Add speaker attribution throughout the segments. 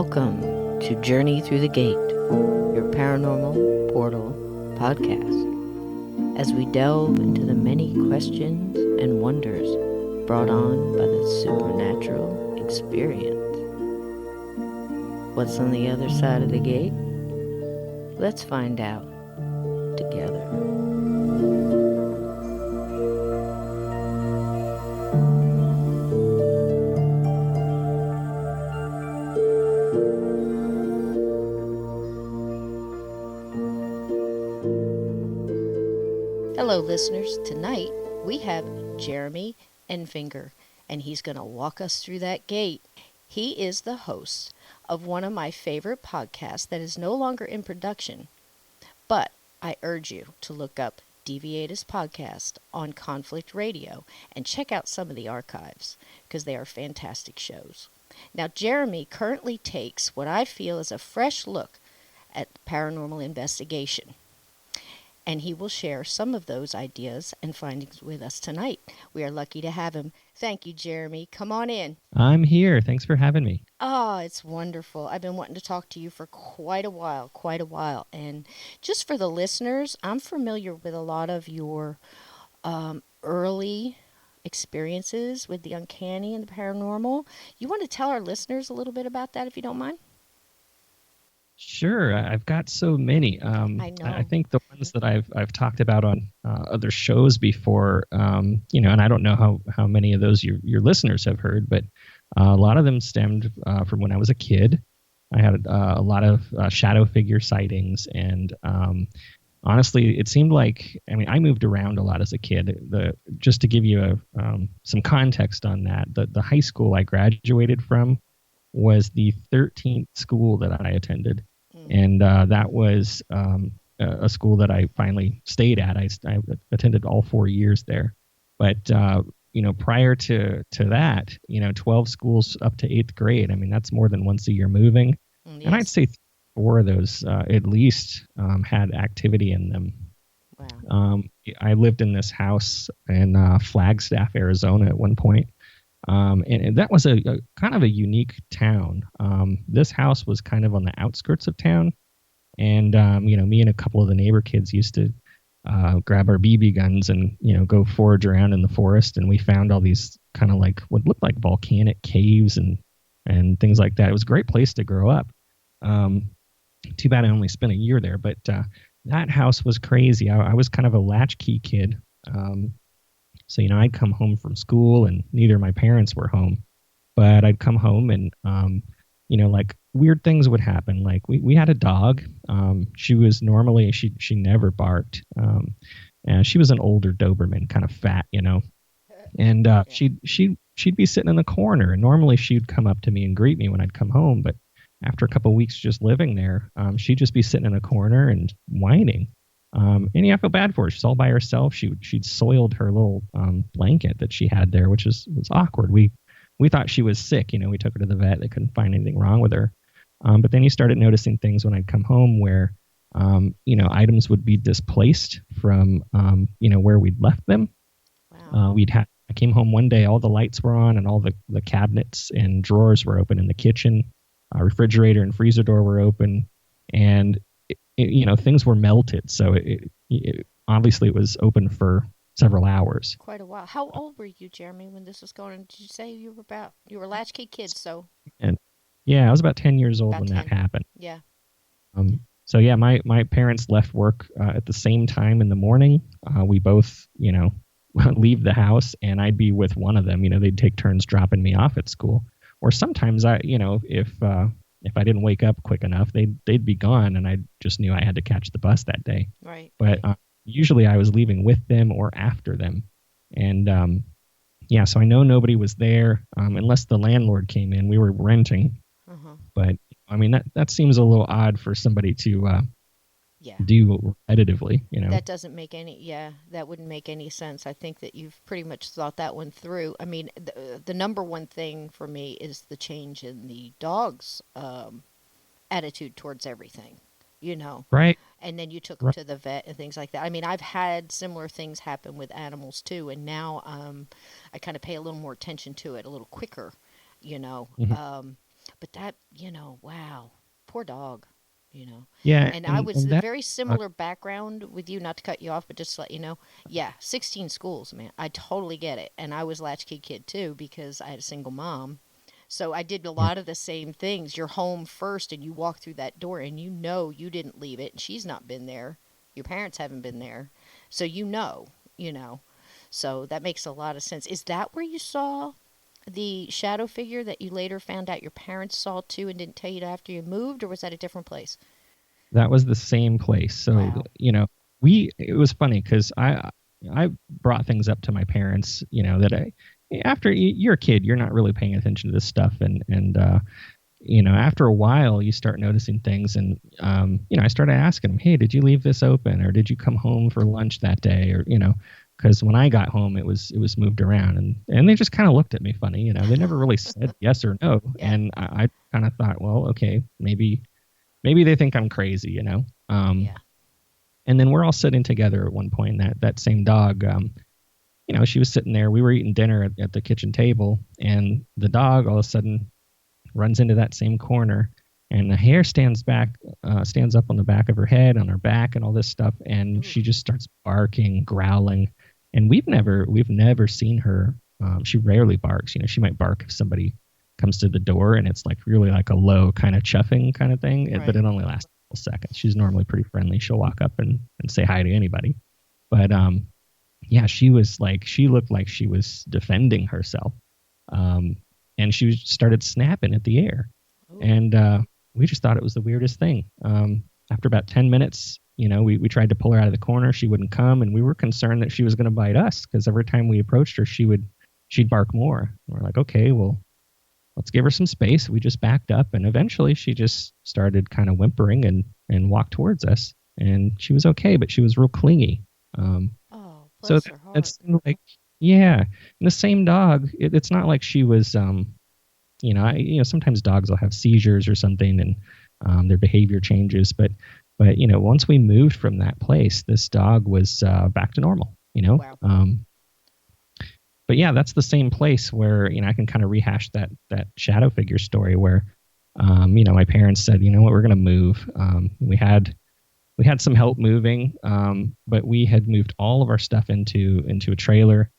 Speaker 1: Welcome to Journey Through the Gate, your paranormal portal podcast, as we delve into the many questions and wonders brought on by the supernatural experience. What's on the other side of the gate? Let's find out together. Hello, listeners. Tonight we have Jeremy Enfinger, and he's going to walk us through that gate. He is the host of one of my favorite podcasts that is no longer in production, but I urge you to look up Deviatus Podcast on Conflict Radio and check out some of the archives because they are fantastic shows. Now, Jeremy currently takes what I feel is a fresh look at paranormal investigation, and he will share some of those ideas and findings with us tonight. We are lucky to have him. Thank you, Jeremy. Come on in.
Speaker 2: I'm here. Thanks for having me.
Speaker 1: Oh, it's wonderful. I've been wanting to talk to you for quite a while. And just for the listeners, I'm familiar with a lot of your early experiences with the uncanny and the paranormal. You want to tell our listeners a little bit about that, if you don't mind?
Speaker 2: Sure, I've got so many.
Speaker 1: I know.
Speaker 2: I think the ones that I've talked about on other shows before, and I don't know how many of those your listeners have heard, but a lot of them stemmed from when I was a kid. I had a lot of shadow figure sightings, and honestly, it seemed like I moved around a lot as a kid. Just to give you some context on that, the high school I graduated from was the 13th school that I attended. And that was a school that I finally stayed at. I attended all 4 years there. But, prior to that, 12 schools up to 8th grade, that's more than once a year moving. Yes. And I'd say 4 of those at least had activity in them. Wow. I lived in this house in Flagstaff, Arizona at one point. And that was a kind of a unique town. This house was kind of on the outskirts of town. And, me and a couple of the neighbor kids used to grab our BB guns and, go forage around in the forest. And we found all these kind of like what looked like volcanic caves and things like that. It was a great place to grow up. Too bad I only spent a year there. But that house was crazy. I was kind of a latchkey kid. So, I'd come home from school and neither of my parents were home, but I'd come home and, like weird things would happen. Like we had a dog. She was normally, she never barked. And she was an older Doberman, kind of fat, and she'd be sitting in the corner and normally she'd come up to me and greet me when I'd come home. But after a couple of weeks just living there, she'd just be sitting in a corner and whining. I feel bad for her. She's all by herself. She'd soiled her little blanket that she had there, which was awkward. We thought she was sick. We took her to the vet. They couldn't find anything wrong with her. But then you started noticing things when I'd come home where, items would be displaced from, where we'd left them. Wow. I came home one day, all the lights were on and all the cabinets and drawers were open in the kitchen. Refrigerator and freezer door were open, and things were melted. So it obviously it was open for several hours.
Speaker 1: Quite a while. How old were you, Jeremy, when this was going on? Did you say you were a latchkey kid? So.
Speaker 2: And yeah, I was about 10 years old when 10. That happened.
Speaker 1: Yeah.
Speaker 2: So yeah, my parents left work at the same time in the morning. We both, leave the house, and I'd be with one of them. They'd take turns dropping me off at school, or sometimes if I didn't wake up quick enough, they'd be gone, and I just knew I had to catch the bus that day.
Speaker 1: Right.
Speaker 2: But usually I was leaving with them or after them, and so I know nobody was there unless the landlord came in. We were renting, but that seems a little odd for somebody to do repetitively.
Speaker 1: That doesn't make that wouldn't make any sense. I think that you've pretty much thought that one through. The number one thing for me is the change in the dog's attitude towards everything,
Speaker 2: Right.
Speaker 1: And then you took them to the vet and things like that. I've had similar things happen with animals too, and now I kind of pay a little more attention to it, a little quicker,
Speaker 2: Mm-hmm.
Speaker 1: But that, wow, poor dog, you know.
Speaker 2: Yeah,
Speaker 1: And I was
Speaker 2: and
Speaker 1: a
Speaker 2: that
Speaker 1: very
Speaker 2: uh,
Speaker 1: similar background with you, not to cut you off, but just to let you know. Yeah, 16 schools, man. I totally get it. And I was latchkey kid too because I had a single mom. So I did a
Speaker 2: yeah,
Speaker 1: lot of the same things. You're home first and you walk through that door and you know you didn't leave it and she's not been there. Your parents haven't been there. So you know. So that makes a lot of sense. Is that where you saw the shadow figure that you later found out your parents saw too and didn't tell you after you moved, or was that a different place?
Speaker 2: that was the same place. So
Speaker 1: Wow.
Speaker 2: we it was funny because I brought things up to my parents, that I after you're a kid, you're not really paying attention to this stuff, and after a while, you start noticing things, and I started asking them, "Hey, did you leave this open, or did you come home for lunch that day, or because when I got home, it was moved around, and they just kind of looked at me funny, they never really said yes or no,
Speaker 1: Yeah.
Speaker 2: and I kind of thought, well, okay, maybe they think I'm crazy.
Speaker 1: Yeah.
Speaker 2: And then we're all sitting together at one point. That same dog, she was sitting there. We were eating dinner at the kitchen table, and the dog all of a sudden runs into that same corner, and the hair stands up on the back of her head, on her back, and all this stuff, and
Speaker 1: Ooh.
Speaker 2: she just starts barking, growling, and we've never seen her. She rarely barks. She might bark if somebody comes to the door, and it's like really like a low kind of chuffing kind of thing, but
Speaker 1: Right.
Speaker 2: it only lasts a couple seconds. She's normally pretty friendly. She'll walk up and say hi to anybody, but yeah, she looked like she was defending herself, um, and started snapping at the air,
Speaker 1: Ooh.
Speaker 2: and we just thought it was the weirdest thing. After about 10 minutes, we tried to pull her out of the corner. She wouldn't come, and we were concerned that she was going to bite us because every time we approached her, she'd bark more. And we're like, okay, well, let's give her some space. We just backed up, and eventually she just started kind of whimpering and walked towards us, and she was okay, but she was real clingy.
Speaker 1: Oh,
Speaker 2: So
Speaker 1: bless
Speaker 2: that,
Speaker 1: her
Speaker 2: that
Speaker 1: heart.
Speaker 2: seemed like, yeah. And the same dog, it's not like she was, sometimes dogs will have seizures or something, and their behavior changes. But once we moved from that place, this dog was back to normal.
Speaker 1: Wow.
Speaker 2: But yeah, that's the same place where I can kind of rehash that shadow figure story where, my parents said, you know what, we're gonna move. We had some help moving, but we had moved all of our stuff into a trailer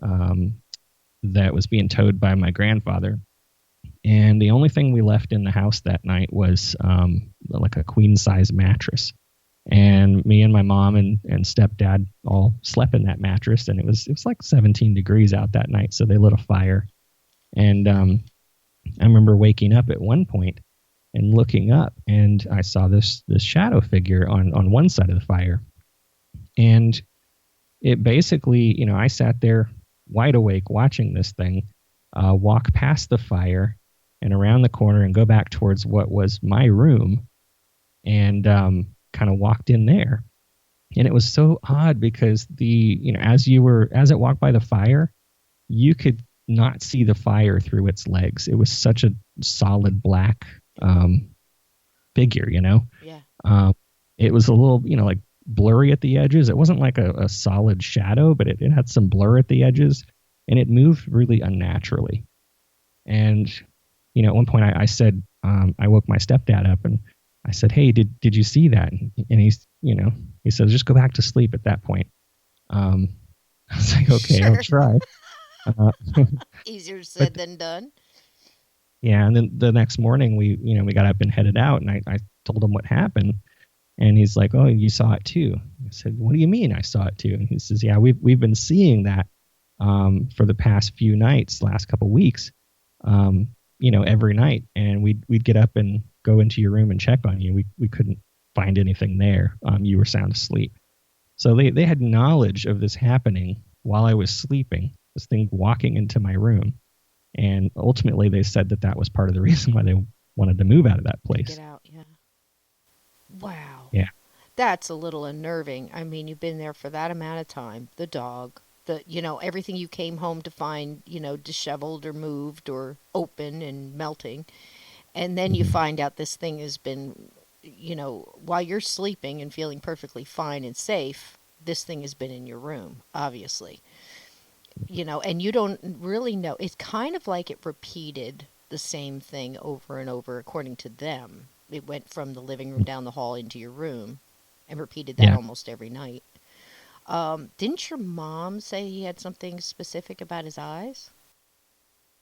Speaker 2: um, that was being towed by my grandfather. And the only thing we left in the house that night was like a queen size mattress. And me and my mom and stepdad all slept in that mattress, and it was like 17 degrees out that night, so they lit a fire. And I remember waking up at one point and looking up, and I saw this shadow figure on one side of the fire, and it basically, I sat there wide awake watching this thing walk past the fire and around the corner and go back towards what was my room, and kind of walked in there. And it was so odd because as it walked by the fire, you could not see the fire through its legs. It was such a solid black um, figure.
Speaker 1: Yeah.
Speaker 2: Um, it was a little, like blurry at the edges. It wasn't like a solid shadow, but it had some blur at the edges, and it moved really unnaturally. And at one point, I said, I woke my stepdad up, and I said, "Hey, did you see that?" And he said, "Just go back to sleep at that point." Um, I was like, "Okay, I'll
Speaker 1: Sure.
Speaker 2: try." Uh,
Speaker 1: Easier
Speaker 2: but
Speaker 1: said than done.
Speaker 2: yeah, and then the next morning, we got up and headed out, and I told him what happened. And he's like, "Oh, you saw it too." I said, "What do you mean I saw it too?" And he says, "Yeah, we've been seeing that for the past few nights, last couple weeks, every night. And we'd get up and go into your room and check on you. We couldn't find anything there. You were sound asleep." So they had knowledge of this happening while I was sleeping. This thing walking into my room, and ultimately they said that was part of the reason why they wanted to move out of that
Speaker 1: To get
Speaker 2: place.
Speaker 1: out, yeah. Wow.
Speaker 2: Yeah.
Speaker 1: That's a little unnerving. I mean, you've been there for that amount of time. The dog, everything you came home to find, disheveled or moved or open and melting. And then you
Speaker 2: Mhm.
Speaker 1: find out this thing has been, while you're sleeping and feeling perfectly fine and safe, this thing has been in your room, obviously. And you don't really know. It's kind of like it repeated the same thing over and over, according to them. It went from the living room down the hall into your room and repeated that
Speaker 2: Yeah.
Speaker 1: almost every night. Didn't your mom say he had something specific about his eyes?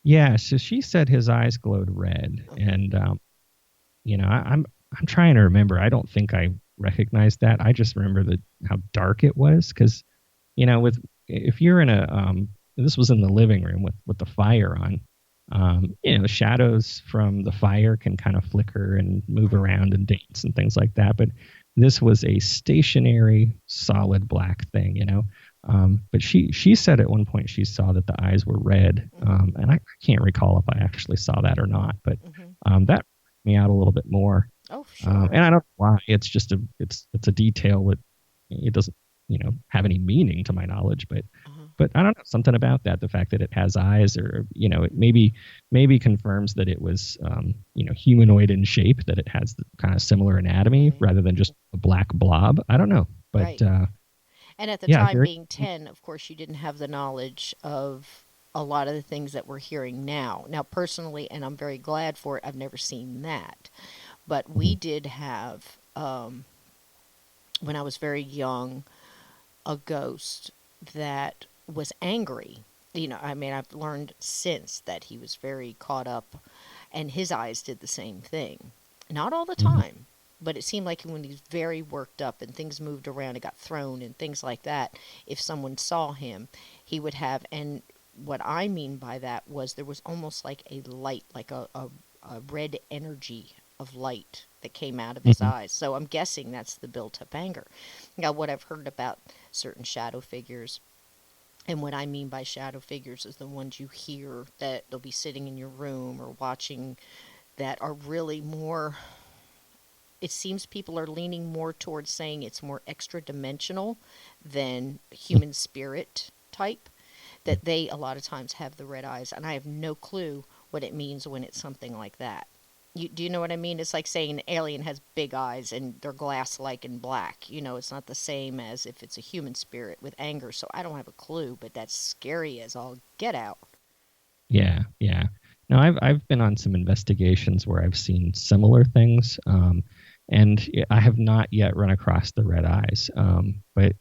Speaker 2: Yeah. So she said his eyes glowed red,
Speaker 1: Okay.
Speaker 2: and I'm trying to remember. I don't think I recognized that. I just remember how dark it was because with if you're in a this was in the living room with the fire on. Shadows from the fire can kind of flicker and move
Speaker 1: Right.
Speaker 2: around and dance and things like that. But this was a stationary, solid black thing. But she said at one point she saw that the eyes were red,
Speaker 1: Mm-hmm.
Speaker 2: and I can't recall if I actually saw that or not. But
Speaker 1: Mm-hmm.
Speaker 2: that freaked me out a little bit more.
Speaker 1: Oh, sure.
Speaker 2: And I don't know why. It's just it's a detail that it doesn't have any meaning to my knowledge, but
Speaker 1: Uh-huh.
Speaker 2: I don't know, something about that, the fact that it has eyes, or it maybe confirms that it was humanoid in shape, that it has the kind of similar anatomy
Speaker 1: Right.
Speaker 2: rather than just a black blob. I don't know, but
Speaker 1: Right. And at the
Speaker 2: yeah,
Speaker 1: time
Speaker 2: very.
Speaker 1: being 10, of course, you didn't have the knowledge of a lot of the things that we're hearing now. Now, personally, and I'm very glad for it, I've never seen that. But we
Speaker 2: Mhm,
Speaker 1: did have, when I was very young, a ghost that was angry. I mean, I've learned since that he was very caught up, and his eyes did the same thing. Not all the
Speaker 2: mhm,
Speaker 1: time, but it seemed like when he's very worked up and things moved around and got thrown and things like that, if someone saw him, he would have. And what I mean by that was there was almost like a light, like a red energy of light that came out of his
Speaker 2: mhm,
Speaker 1: eyes. So I'm guessing that's the built up anger. Now, what I've heard about certain shadow figures, and what I mean by shadow figures is the ones you hear that they'll be sitting in your room or watching, that are really more, it seems people are leaning more towards saying it's more extra dimensional than human spirit type, that they a lot of times have the red eyes, and I have no clue what it means when it's something like that. Do you know what I mean? It's like saying an alien has big eyes and they're glass like and black. It's not the same as if it's a human spirit with anger. So I don't have a clue, but that's scary as all get out.
Speaker 2: yeah, yeah. No, I've been on some investigations where I've seen similar things, and I have not yet run across the red eyes. But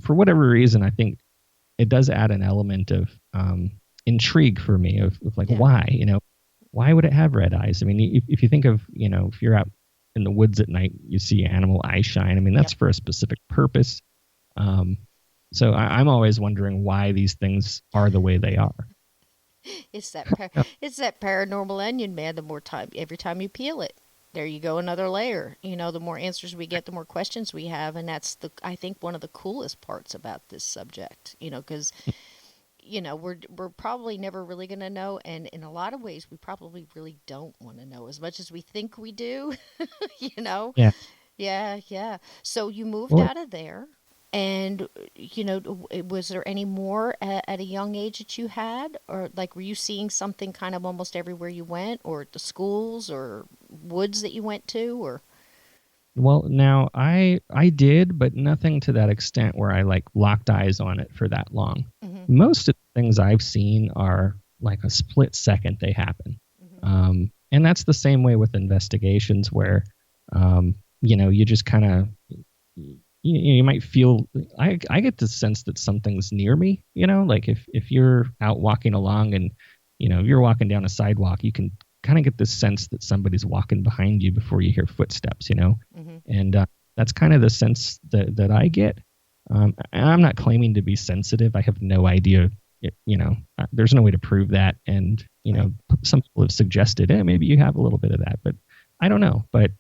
Speaker 2: for whatever reason, I think it does add an element of intrigue for me of like,
Speaker 1: Yeah.
Speaker 2: why would it have red eyes? I mean, if you think of, if you're out in the woods at night, you see animal eye shine. I mean,
Speaker 1: Yep.
Speaker 2: that's for a specific purpose. Um, so I'm always wondering why these things are the way they are. Yeah.
Speaker 1: It's that paranormal onion, man. The more time, every time you peel it, there you go, another layer. The more answers we get, the more questions we have, and that's I think one of the coolest parts about this subject. Because we're probably never really going to know, and in a lot of ways, we probably really don't want to know as much as we think we do. you know,
Speaker 2: Yeah.
Speaker 1: yeah, yeah. So you moved
Speaker 2: Well,
Speaker 1: out of there, and was there any more at a young age that you had, or like were you seeing something kind of almost everywhere you went, or at the schools or woods that you went to, or?
Speaker 2: now I did, but nothing to that extent where I like locked eyes on it for that long.
Speaker 1: Hmm.
Speaker 2: Most of the things I've seen are like a split second they happen.
Speaker 1: Hmm.
Speaker 2: And that's the same way with investigations where you just kind of you might feel I get the sense that something's near me, like if you're out walking along and you're walking down a sidewalk, you can kind of get this sense that somebody's walking behind you before you hear footsteps.
Speaker 1: Hmm.
Speaker 2: And that's kind of the sense that I get. And I'm not claiming to be sensitive. I have no idea. There's no way to prove that. And
Speaker 1: Right.
Speaker 2: some people have suggested, maybe you have a little bit of that, but I don't know. But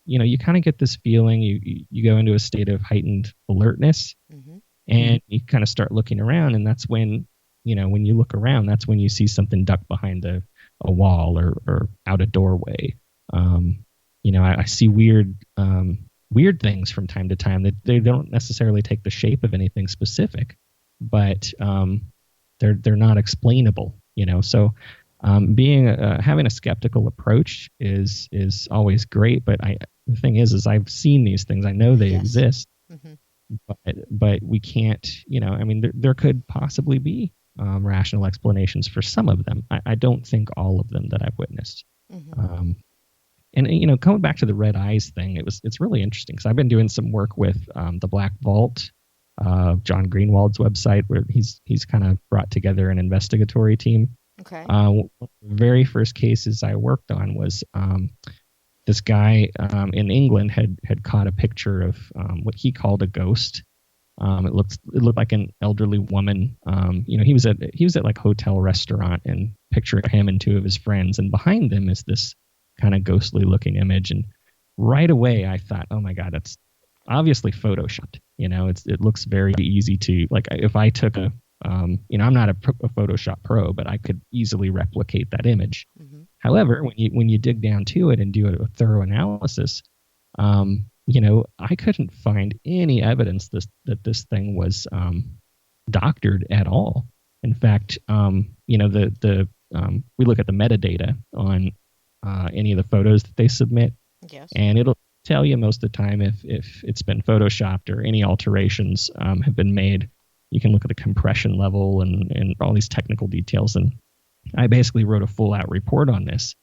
Speaker 2: you kind of get this feeling. You go into a state of heightened alertness,
Speaker 1: Hmm.
Speaker 2: and you kind of start looking around, and that's when when you look around, that's when you see something ducked behind a wall or out a doorway. I see weird things from time to time that they don't necessarily take the shape of anything specific, but they're not explainable. So being having a skeptical approach is always great. But the thing is I've seen these things. I know they
Speaker 1: Yes.
Speaker 2: exist,
Speaker 1: Hmm.
Speaker 2: but we can't. I mean, there could possibly be rational explanations for some of them. I don't think all of them that I've witnessed.
Speaker 1: Mm-hmm.
Speaker 2: Um, and going back to the red eyes thing, it's really interesting because I've been doing some work with the Black Vault, John Greenwald's website, where he's kind of brought together an investigatory team.
Speaker 1: Okay.
Speaker 2: One of the very first cases I worked on was this guy in England had caught a picture of what he called a ghost. It looked like an elderly woman. He was at like hotel restaurant and picturing him and two of his friends, and behind them is this kind of ghostly looking image. And right away I thought, oh my god, that's obviously photoshopped. It looks very easy to, like, if I took I'm not a Photoshop pro, but I could easily replicate that image.
Speaker 1: Mm-hmm.
Speaker 2: However, when you dig down to it and do a thorough analysis, I couldn't find any evidence that this thing was doctored at all. In fact, we look at the metadata on any of the photos that they submit,
Speaker 1: Yes.
Speaker 2: and it'll tell you most of the time if it's been photoshopped or any alterations have been made. You can look at the compression level and all these technical details. And I basically wrote a full out report on this.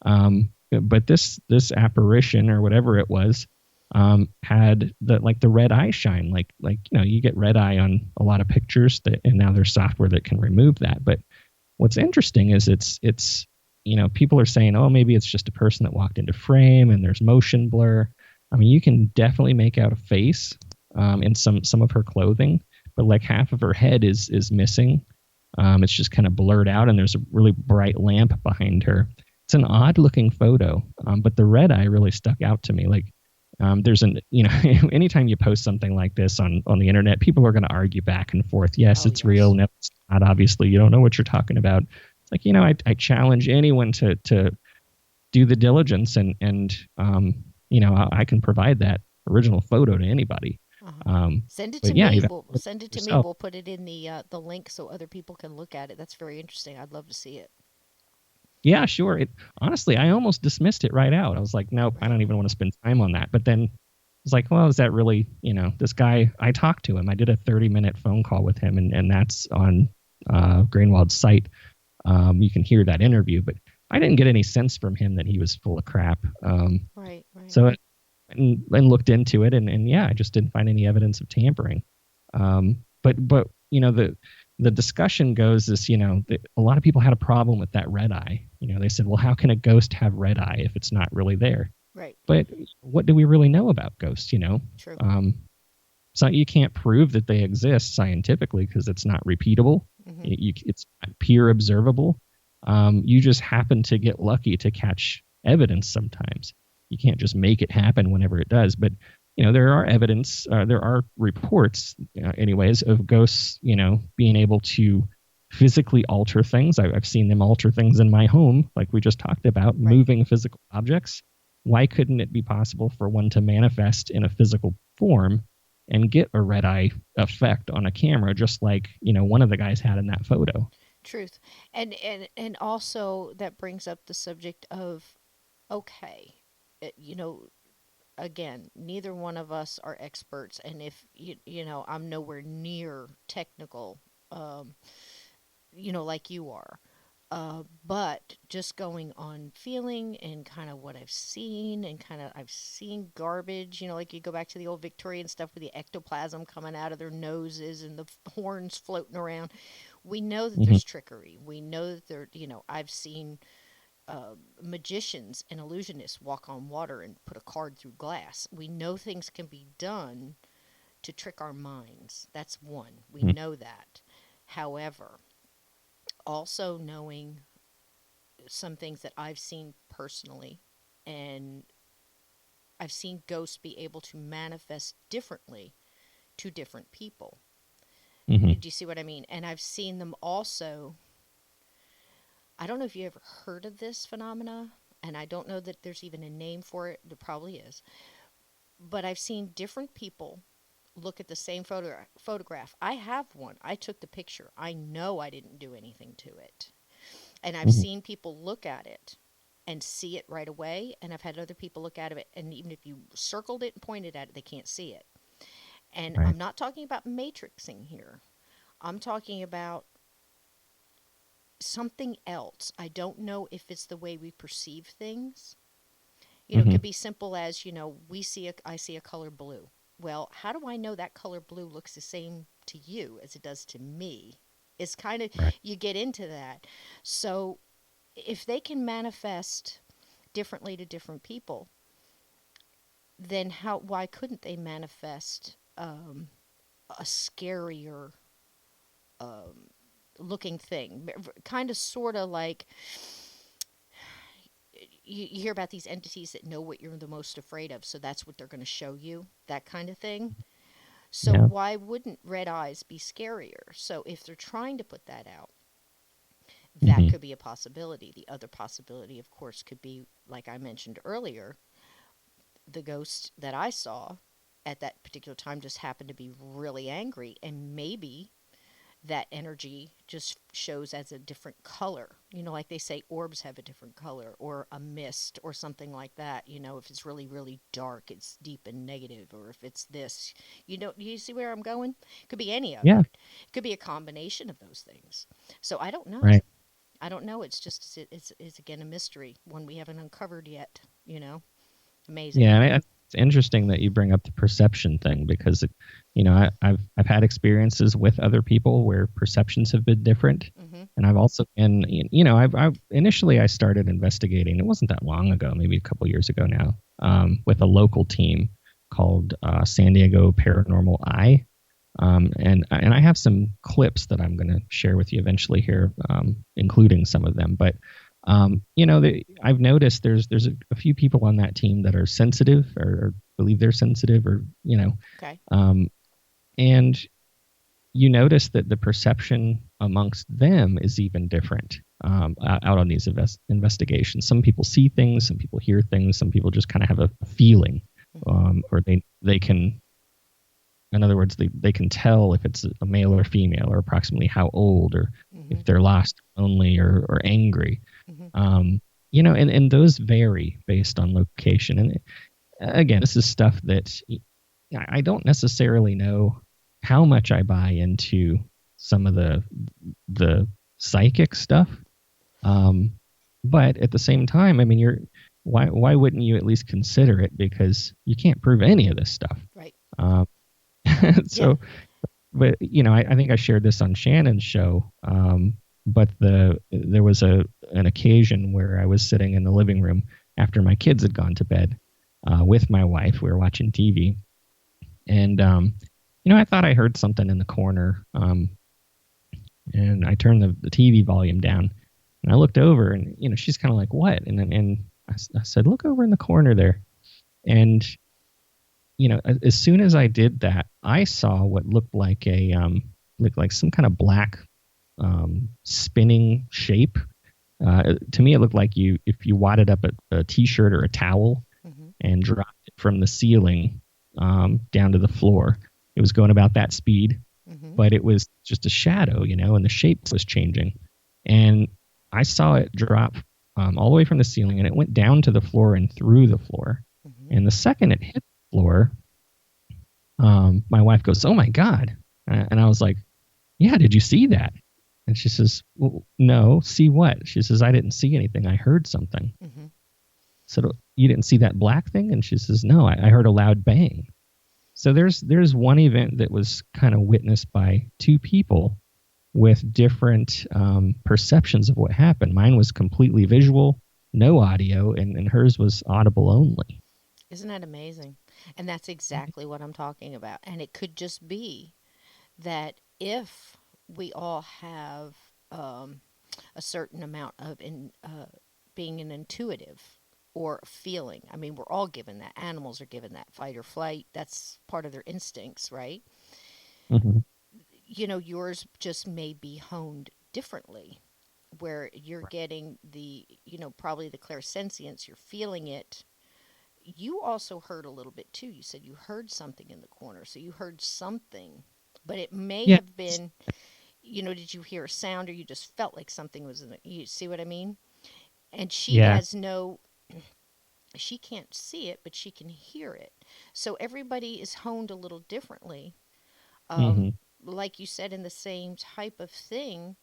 Speaker 2: But this apparition or whatever it was had the red eye shine. Like you get red eye on a lot of pictures and now there's software that can remove that. But what's interesting is it's people are saying, oh, maybe it's just a person that walked into frame and there's motion blur. I mean, you can definitely make out a face in some of her clothing, but like half of her head is missing. It's just kind of blurred out, and there's a really bright lamp behind her. It's an odd looking photo, but the red eye really stuck out to me. Like anytime you post something like this on the internet, people are going to argue back and forth. Yes, it's real. No, it's not. Obviously, you don't know what you're talking about. It's like, I challenge anyone to do the diligence and I can provide that original photo to anybody.
Speaker 1: Uh-huh. Send it to me. We'll send it to me.
Speaker 2: Yourself.
Speaker 1: We'll put it in the link so other people can look at it. That's very interesting. I'd love to see it.
Speaker 2: Yeah, sure. Honestly, I almost dismissed it right out. I was like, nope, I don't even want to spend time on that. But then I was like, well, is that really, this guy? I talked to him. I did a 30-minute phone call with him, and that's on Greenwald's site. You can hear that interview, but I didn't get any sense from him that he was full of crap.
Speaker 1: Right.
Speaker 2: So and looked into it, and yeah, I just didn't find any evidence of tampering. But the discussion goes is, a lot of people had a problem with that red eye. They said, well, how can a ghost have red eye if it's not really there?
Speaker 1: Right.
Speaker 2: But what do we really know about ghosts?
Speaker 1: True.
Speaker 2: So you can't prove that they exist scientifically because it's not repeatable.
Speaker 1: Mm-hmm.
Speaker 2: It's peer observable. You just happen to get lucky to catch evidence sometimes. You can't just make it happen whenever it does. But there are reports, anyways, of ghosts, being able to physically alter things. I've seen them alter things in my home, like we just talked about, moving physical objects. Why couldn't it be possible for one to manifest in a physical form and get a red eye effect on a camera, just like, one of the guys had in that photo?
Speaker 1: Truth. And also that brings up the subject of, okay, again, neither one of us are experts, and if I'm nowhere near technical, like you are. But just going on feeling and kind of what I've seen, and kind of I've seen garbage, like you go back to the old Victorian stuff with the ectoplasm coming out of their noses and the horns floating around. We know that there's trickery. We know that I've seen magicians and illusionists walk on water and put a card through glass. We know things can be done to trick our minds. That's one. We know that. However, also knowing some things that I've seen personally, and I've seen ghosts be able to manifest differently to different people.
Speaker 2: Mm-hmm.
Speaker 1: Do you see what I mean? And I've seen them also. I don't know if you ever heard of this phenomena, and I don't know that there's even a name for it. There probably is. But I've seen different people look at the same photograph. I have one. I took the picture. I know I didn't do anything to it. And I've seen people look at it and see it right away. And I've had other people look at it, and even if you circled it and pointed at it, they can't see it. And I'm not talking about matrixing here. I'm talking about something else. I don't know if it's the way we perceive things. It
Speaker 2: Hmm.
Speaker 1: could be simple as, I see a color blue. Well, how do I know that color blue looks the same to you as it does to me? It's kind of,
Speaker 2: Right.
Speaker 1: you get into that. So if they can manifest differently to different people, then why couldn't they manifest a scarier um, looking thing? Kind of, sort of like you hear about these entities that know what you're the most afraid of, so that's what they're going to show you, that kind of thing. So
Speaker 2: Yeah.
Speaker 1: why wouldn't red eyes be scarier? So if they're trying to put that out, that
Speaker 2: Hmm.
Speaker 1: could be a possibility. The other possibility, of course, could be, like I mentioned earlier, the ghost that I saw at that particular time just happened to be really angry, and maybe that energy just shows as a different color. Like they say, orbs have a different color, or a mist, or something like that. If it's really, really dark, it's deep and negative, or if it's this. You see where I'm going? Could be any of
Speaker 2: Yeah.
Speaker 1: it. It could be a combination of those things. So I don't know.
Speaker 2: Right.
Speaker 1: I don't know. It's just, it's again a mystery, one we haven't uncovered yet. Amazing.
Speaker 2: Yeah, it's interesting that you bring up the perception thing because, I've had experiences with other people where perceptions have been different,
Speaker 1: Mm-hmm.
Speaker 2: and I've also been, I've initially I started investigating. It wasn't that long ago, maybe a couple years ago now, with a local team called San Diego Paranormal Eye. And I have some clips that I'm going to share with you eventually here, including some of them. But I've noticed there's a few people on that team that are sensitive or believe they're sensitive, or
Speaker 1: Okay.
Speaker 2: um, and you notice that the perception amongst them is even different, out on these investigations. Some people see things, some people hear things, some people just kind of have a feeling,
Speaker 1: Mm-hmm.
Speaker 2: or they can, in other words, they can tell if it's a male or female, or approximately how old, or
Speaker 1: Mm-hmm.
Speaker 2: if they're lost, lonely, or angry.
Speaker 1: Mm-hmm.
Speaker 2: Um, and those vary based on location. And again, this is stuff that I don't necessarily know how much I buy into some of the psychic stuff. Um, but at the same time, I mean, why wouldn't you at least consider it? Because you can't prove any of this stuff.
Speaker 1: Right.
Speaker 2: Um,
Speaker 1: Yeah.
Speaker 2: so, but I think I shared this on Shannon's show. But there was an occasion where I was sitting in the living room after my kids had gone to bed, with my wife. We were watching TV, and I thought I heard something in the corner, and I turned the TV volume down, and I looked over, and she's kind of like, "What?" And I said, "Look over in the corner there," and as soon as I did that, I saw what looked like some kind of black, spinning shape. To me, it looked like if you wadded up a t-shirt or a towel
Speaker 1: Mm-hmm.
Speaker 2: and dropped it from the ceiling, down to the floor. It was going about that speed,
Speaker 1: Mm-hmm.
Speaker 2: but it was just a shadow, and the shape was changing. And I saw it drop, all the way from the ceiling, and it went down to the floor and through the floor.
Speaker 1: Mm-hmm.
Speaker 2: And the second it hit the floor, my wife goes, "Oh my God." And I was like, "Yeah, did you see that?" And she says, "Well, no, see what?" She says, "I didn't see anything. I heard something."
Speaker 1: Mm-hmm.
Speaker 2: So you didn't see that black thing? And she says, "No, I heard a loud bang." So there's one event that was kind of witnessed by two people with different, perceptions of what happened. Mine was completely visual, no audio, and hers was audible only.
Speaker 1: Isn't that amazing? And that's exactly what I'm talking about. And it could just be that if we all have um, a certain amount of being an intuitive or feeling. I mean, we're all given that. Animals are given that fight or flight. That's part of their instincts, right?
Speaker 2: Hmm.
Speaker 1: Yours just may be honed differently, where you're getting probably the clairsentience, you're feeling it. You also heard a little bit too. You said you heard something in the corner. So you heard something, but it may
Speaker 2: Yeah.
Speaker 1: have been, did you hear a sound, or you just felt like something was in it? You see what I mean? And she
Speaker 2: Yeah.
Speaker 1: has no, she can't see it, but she can hear it. So everybody is honed a little differently. Um,
Speaker 2: Hmm.
Speaker 1: like you said, in the same type of thing.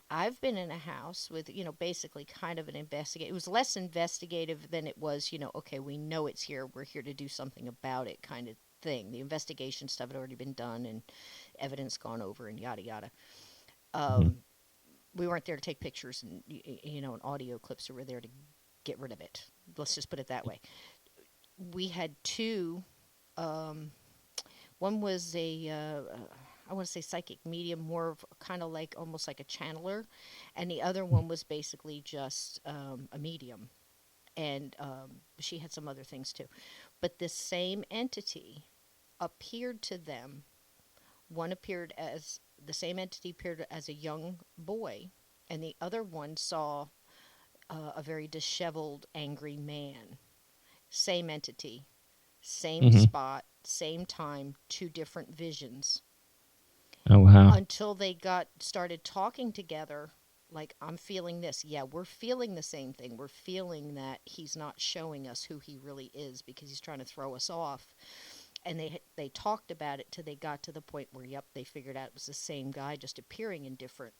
Speaker 1: I've been in a house with, basically kind of an investigate. It was less investigative than it was, okay, we know it's here. We're here to do something about it kind of thing. The investigation stuff had already been done and evidence gone over and yada yada.
Speaker 2: Hmm.
Speaker 1: Um, we weren't there to take pictures and, and audio clips. We were there to get rid of it. Let's just put it that way. We had two. Um, One was I want to say psychic medium, more of kind of like almost like a channeler, and the other one was basically just a medium, and she had some other things too. But this same entity appeared to them. One appeared as the same entity appeared as a young boy, and the other one saw a very disheveled, angry man. Same entity, same
Speaker 2: Hmm.
Speaker 1: spot, same time, two different visions.
Speaker 2: Oh wow.
Speaker 1: Until they got started talking together, like, I'm feeling this. Yeah, we're feeling the same thing. We're feeling that he's not showing us who he really is because he's trying to throw us off. And they talked about it till they got to the point where, yep, they figured out it was the same guy, just appearing in different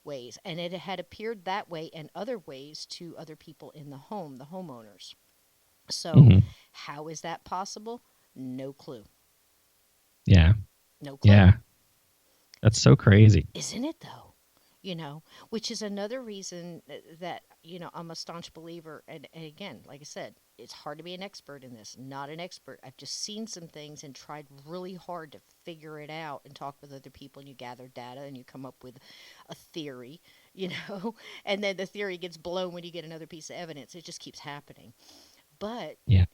Speaker 1: ways. And it had appeared that way and other ways to other people in the home, the homeowners. So
Speaker 2: Hmm.
Speaker 1: how is that possible? No clue.
Speaker 2: Yeah.
Speaker 1: No clue.
Speaker 2: Yeah. That's so crazy.
Speaker 1: Isn't it though? Which is another reason that, I'm a staunch believer. And again, like I said, it's hard to be an expert in this. Not an expert. I've just seen some things and tried really hard to figure it out and talk with other people, and you gather data and you come up with a theory, and then the theory gets blown when you get another piece of evidence. It just keeps happening. But,
Speaker 2: Yeah.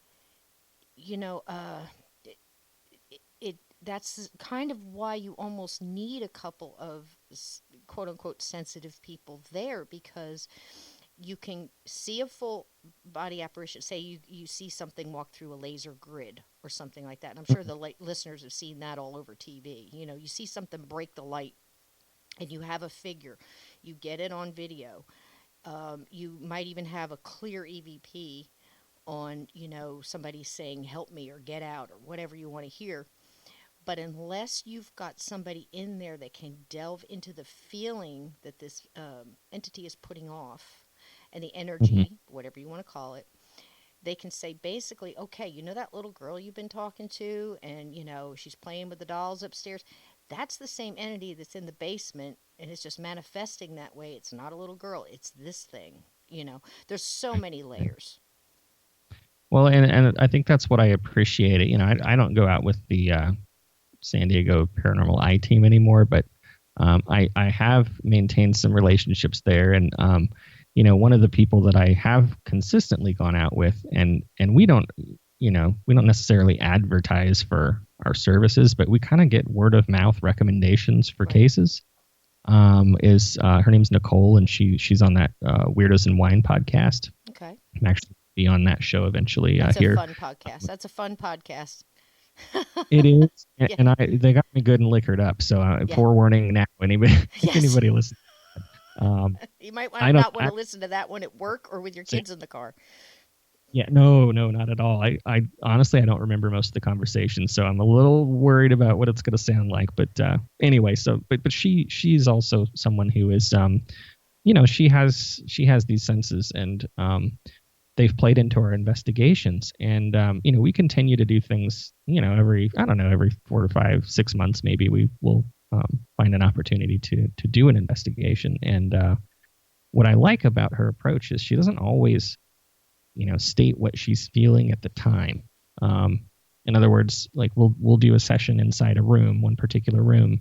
Speaker 1: you know, uh, it that's kind of why you almost need a couple of quote unquote sensitive people there, because you can see a full body apparition. Say you see something walk through a laser grid or something like that, and I'm sure the listeners have seen that all over TV. You see something break the light and you have a figure, you get it on video. You might even have a clear EVP on, somebody saying help me or get out or whatever you want to hear. But unless you've got somebody in there that can delve into the feeling that this entity is putting off and the
Speaker 2: Hmm.
Speaker 1: energy, whatever you want to call it, they can say basically, okay, that little girl you've been talking to, and she's playing with the dolls upstairs. That's the same entity that's in the basement, and it's just manifesting that way. It's not a little girl, it's this thing. There's so
Speaker 2: Right.
Speaker 1: many
Speaker 2: Right.
Speaker 1: layers.
Speaker 2: Well, and I think that's what I appreciate it. I don't go out with the San Diego Paranormal I team anymore, but I have maintained some relationships there, and one of the people that I have consistently gone out with, and we don't necessarily advertise for our services, but we kind of get word of mouth recommendations for
Speaker 1: Right.
Speaker 2: cases. Is Her name's Nicole, and she's on that Weirdos and Wine podcast.
Speaker 1: Okay.
Speaker 2: I'm actually be on that show eventually
Speaker 1: That's a
Speaker 2: here.
Speaker 1: fun podcast. That's a fun podcast.
Speaker 2: It is, and,
Speaker 1: Yeah.
Speaker 2: and they got me good and liquored up. So
Speaker 1: Yeah.
Speaker 2: forewarning now, anybody if
Speaker 1: Yes.
Speaker 2: anybody listens, um,
Speaker 1: You might
Speaker 2: I don't.
Speaker 1: not want
Speaker 2: I
Speaker 1: to listen to that one at work or with your
Speaker 2: say,
Speaker 1: kids in the car.
Speaker 2: yeah, no, no, not at all. I honestly I don't remember most of the conversation, so I'm a little worried about what it's going to sound like. But anyway, but she's also someone who is she has these senses, and they've played into our investigations, and we continue to do things, every, I don't know, every 4 to 5 6 months maybe we will find an opportunity to do an investigation. And what I like about her approach is she doesn't always state what she's feeling at the time. um, in other words, like we'll do a session inside a room, one particular room,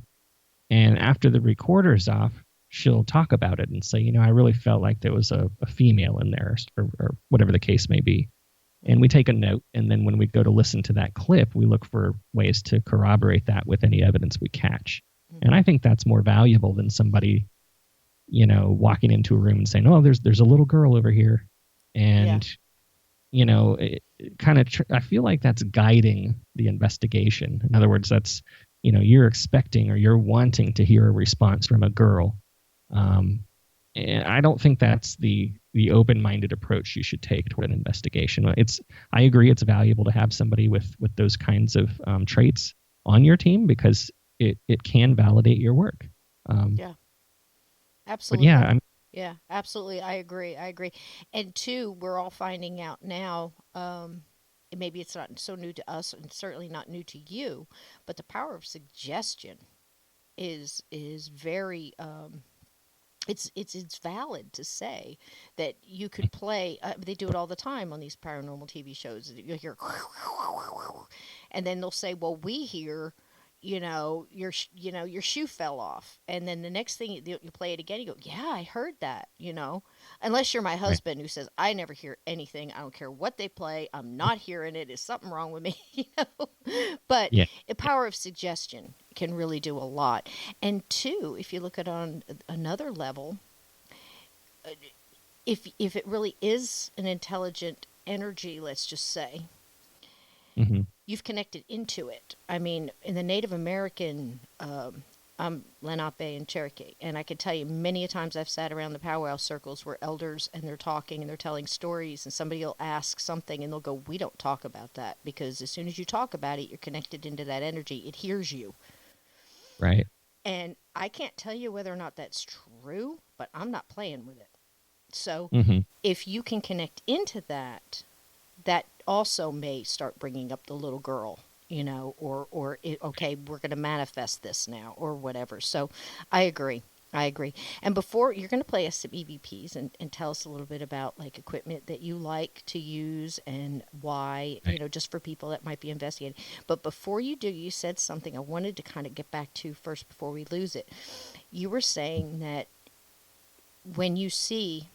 Speaker 2: and after the recorder's off, she'll talk about it and say, I really felt like there was a female in there, or whatever the case may be. And we
Speaker 1: Mm-hmm.
Speaker 2: take a note. And then when we go to listen to that clip, we look for ways to corroborate that with any evidence we catch. And
Speaker 1: Mm-hmm.
Speaker 2: I think that's more valuable than somebody, walking into a room and saying, oh, there's a little girl over here.
Speaker 1: Yeah.
Speaker 2: And, I feel like that's guiding the investigation. In other words, that's, you're expecting or you're wanting to hear a response from a girl. Um, and I don't think that's the open-minded approach you should take toward an investigation. I agree it's valuable to have somebody with those kinds of traits on your team, because it can validate your work. Um,
Speaker 1: Yeah.
Speaker 2: But yeah,
Speaker 1: Absolutely.
Speaker 2: I'm.
Speaker 1: Yeah, absolutely. I agree. I agree. And two, we're all finding out now, maybe it's not so new to us and certainly not new to you, but the power of suggestion is very it's valid to say that you could play. They do it all the time on these paranormal TV shows. You'll hear, and then they'll say, "Well, we hear, your shoe fell off," and then the next thing you play it again, you go, "Yeah, I heard that." Unless you're my
Speaker 2: Right.
Speaker 1: husband who says, "I never hear anything. I don't care what they play. I'm not hearing it. Is something wrong with me?" But
Speaker 2: Yeah.
Speaker 1: the power of suggestion can really do a lot. And two, if you look at on another level, uh, if it really is an intelligent energy, let's just say,
Speaker 2: Hmm.
Speaker 1: you've connected into it. I mean, in the Native American, I'm Lenape and Cherokee, and I can tell you many a times I've sat around the powwow circles where elders and they're talking and they're telling stories, and somebody will ask something and they'll go, "We don't talk about that because as soon as you talk about it, you're connected into that energy. It hears you."
Speaker 2: Right.
Speaker 1: And I can't tell you whether or not that's true, but I'm not playing with it. So
Speaker 2: Hmm.
Speaker 1: if you can connect into that, that also may start bringing up the little girl, okay, we're going to manifest this now or whatever. So I agree. I agree. And before you're going to play us some EVPs and tell us a little bit about like equipment that you like to use and why,
Speaker 2: Right.
Speaker 1: just for people that might be investigating. But before you do, you said something I wanted to kind of get back to first before we lose it. You were saying that when you see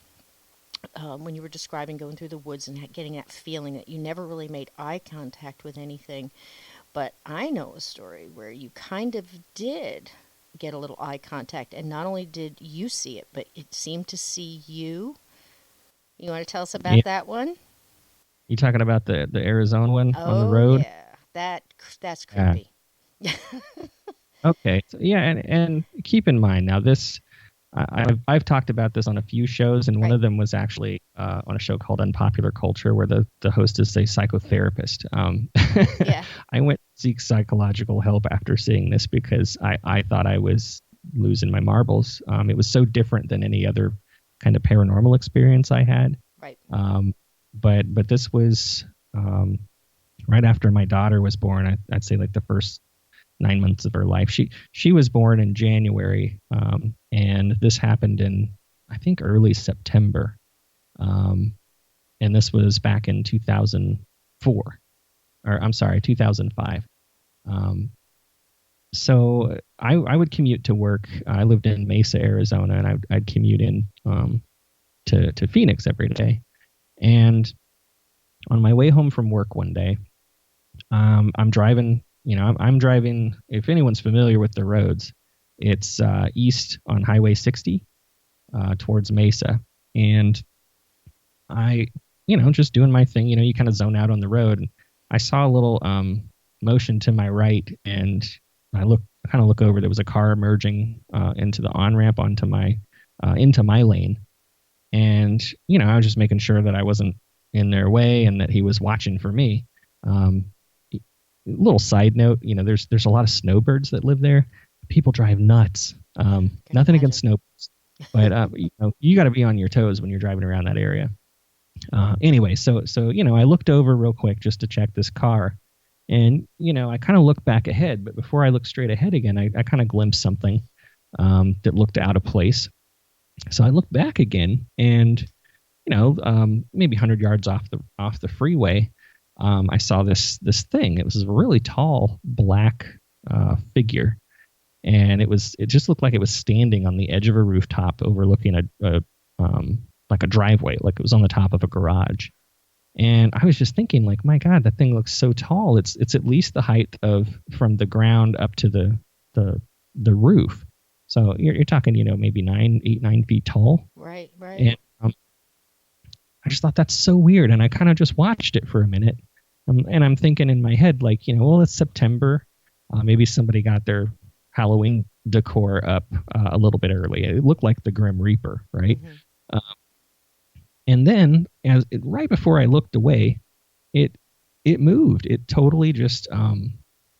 Speaker 1: when you were describing going through the woods and getting that feeling that you never really made eye contact with anything. But I know a story where you kind of did get a little eye contact, and not only did you see it, but it seemed to see you. You want to tell us
Speaker 2: Yeah.
Speaker 1: about that one?
Speaker 2: You talking about the Arizona one on the
Speaker 1: Oh
Speaker 2: road?
Speaker 1: yeah, that's
Speaker 2: Yeah.
Speaker 1: creepy.
Speaker 2: Okay. So, yeah, and keep in mind now this. I've talked about this on a few shows, and one
Speaker 1: Right.
Speaker 2: of them was actually on a show called Unpopular Culture, where the host is a psychotherapist.
Speaker 1: Yeah.
Speaker 2: I went to seek psychological help after seeing this because I thought I was losing my marbles. It was so different than any other kind of paranormal experience I had.
Speaker 1: Right.
Speaker 2: Um, but this was right after my daughter was born. I'd say like the first 9 months of her life. She was born in January, and this happened in I think early September, um, and this was back in 2004, or I'm sorry, 2005. Um, so I would commute to work. I lived in Mesa, Arizona, and I'd commute in to Phoenix every day. And on my way home from work one day, I'm driving. I'm driving. If anyone's familiar with the roads, it's east on Highway 60 towards Mesa, and I, just doing my thing. You kind of zone out on the road, and I saw a little motion to my right, and I kind of look over. There was a car merging into the on ramp into my lane, and I was just making sure that I wasn't in their way and that he was watching for me. Um, Little side note, there's a lot of snowbirds that live there. People drive nuts.
Speaker 1: Can
Speaker 2: Nothing
Speaker 1: imagine.
Speaker 2: against snowbirds, but you got to be on your toes when you're driving around that area. Anyway, so I looked over real quick just to check this car, and I kind of looked back ahead, but before I looked straight ahead again, I kind of glimpsed something that looked out of place. So I looked back again, and maybe 100 yards off the freeway, I saw this thing. It was a really tall black figure, and it just looked like it was standing on the edge of a rooftop overlooking a like a driveway, like it was on the top of a garage. And I was just thinking, like, my God, that thing looks so tall. It's at least the height of from the ground up to the roof. So you're talking, maybe 9 feet tall.
Speaker 1: Right. Right.
Speaker 2: And I just thought that's so weird, and I kind of just watched it for a minute, and I'm thinking in my head, like, well, it's September, maybe somebody got their Halloween decor up a little bit early. It looked like the Grim Reaper, right?
Speaker 1: Hmm.
Speaker 2: Uh, and then, right before I looked away, it it moved. It totally just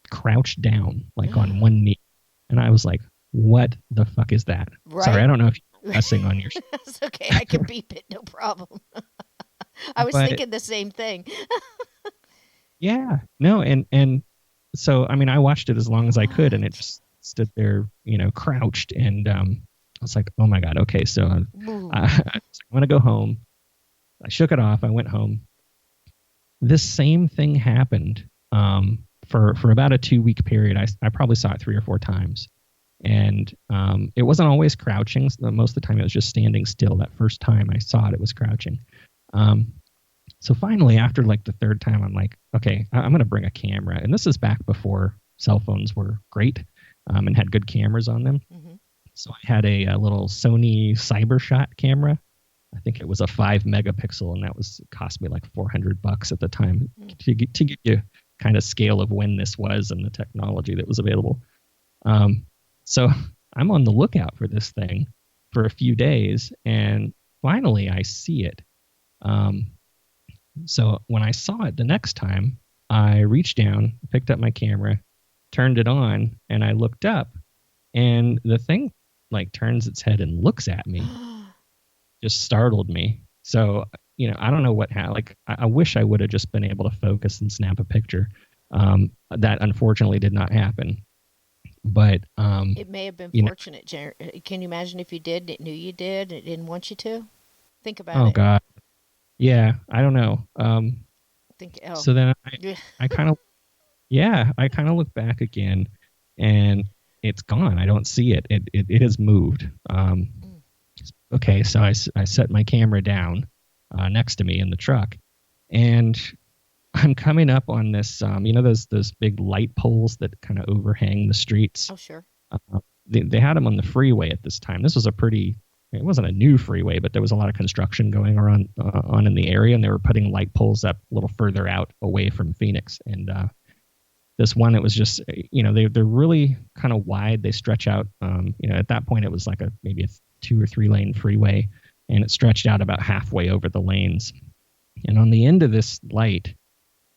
Speaker 2: crouched down, like on one knee, and I was like, "What the fuck is that?" Sorry, I don't know if you pressing on your.
Speaker 1: That's okay. I can beep it, no problem. I was
Speaker 2: But
Speaker 1: thinking the same thing.
Speaker 2: yeah, no, and so I mean, I watched it as long as I could, and it
Speaker 1: What?
Speaker 2: just stood there, crouched, and I was like, oh my god, okay, so
Speaker 1: Ooh.
Speaker 2: I want to go home. I shook it off. I went home. This same thing happened for about a 2 week period. I probably saw it 3 or 4 times, and it wasn't always crouching. So most of the time, it was just standing still. That first time I saw it, it was crouching. Um, so finally, after like the third time, I'm like, okay, I'm going to bring a camera. And this is back before cell phones were great and had good cameras on them.
Speaker 1: Hmm.
Speaker 2: So I had a little Sony CyberShot camera. I think it was a 5 megapixel, and that was cost me like $400 at the time to give you kind of scale of when this was and the technology that was available. Um, so I'm on the lookout for this thing for a few days, and finally I see it. Um, so when I saw it the next time, I reached down, picked up my camera, turned it on, and I looked up, and the thing like turns its head and looks at me. Just startled me. So, I don't know what happened. Like, I wish I would have just been able to focus and snap a picture. That unfortunately did not happen. But,
Speaker 1: It may have been
Speaker 2: you know,
Speaker 1: fortunate. Can you imagine if you did, it knew you did, and it didn't want you to? Think about
Speaker 2: oh
Speaker 1: it.
Speaker 2: God, yeah, I don't know.
Speaker 1: Oh,
Speaker 2: So then
Speaker 1: yeah.
Speaker 2: I kind of, yeah, I kind of look back again, and it's gone. I don't see it. It has moved.
Speaker 1: Mm.
Speaker 2: Okay, so I set my camera down next to me in the truck, and I'm coming up on this, those big light poles that kind of overhang the streets.
Speaker 1: Oh, sure.
Speaker 2: They had them on the freeway at this time. This was it wasn't a new freeway, but there was a lot of construction going around on in the area, and they were putting light poles up a little further out away from Phoenix. And this one, it was just, they're really kind of wide. They stretch out. At that point, it was like maybe a 2 or 3 lane freeway, and it stretched out about halfway over the lanes. And on the end of this light,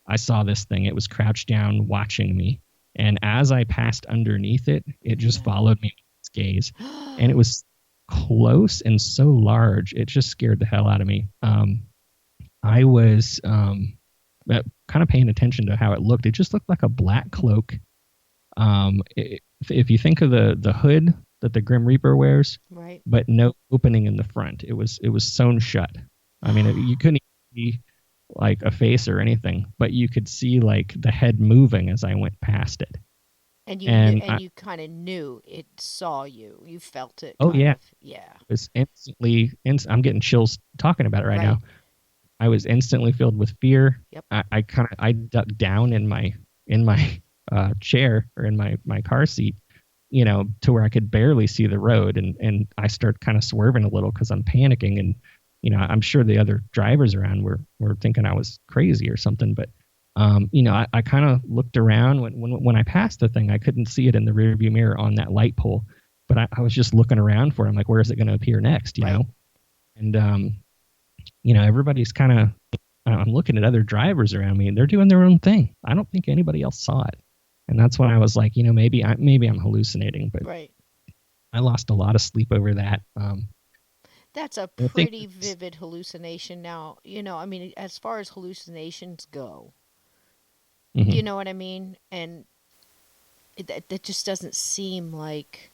Speaker 2: I saw this thing. It was crouched down watching me. And as I passed underneath it, it just
Speaker 1: Yeah.
Speaker 2: followed me with its gaze. And it was close and so large, it just scared the hell out of me. I was kind of paying attention to how it looked. It just looked like a black cloak. If you think of the hood that the Grim Reaper wears,
Speaker 1: Right.
Speaker 2: but no opening in the front, it was sewn shut. I mean, you couldn't see like a face or anything, but you could see like the head moving as I went past it.
Speaker 1: And you knew,
Speaker 2: And
Speaker 1: and you kind of knew it saw you. You felt it,
Speaker 2: oh
Speaker 1: kind
Speaker 2: yeah,
Speaker 1: of. Yeah.
Speaker 2: it was I'm getting chills talking about it right
Speaker 1: Right.
Speaker 2: now. I was instantly filled with fear.
Speaker 1: Yep.
Speaker 2: I ducked down in my chair or in my car seat, to where I could barely see the road, and I start kind of swerving a little because I'm panicking, and I'm sure the other drivers around were thinking I was crazy or something, but I kind of looked around when I passed the thing. I couldn't see it in the rearview mirror on that light pole, but I was just looking around for it. I'm like, where is it going to appear next?
Speaker 1: Right.
Speaker 2: And everybody's kind of. I'm looking at other drivers around me, and they're doing their own thing. I don't think anybody else saw it, and that's when I was like, maybe I'm hallucinating, but
Speaker 1: Right.
Speaker 2: I lost a lot of sleep over that.
Speaker 1: That's a
Speaker 2: I think.
Speaker 1: pretty vivid hallucination. Now, I mean, as far as hallucinations go, you
Speaker 2: Mhm.
Speaker 1: know what I mean? And that just doesn't seem like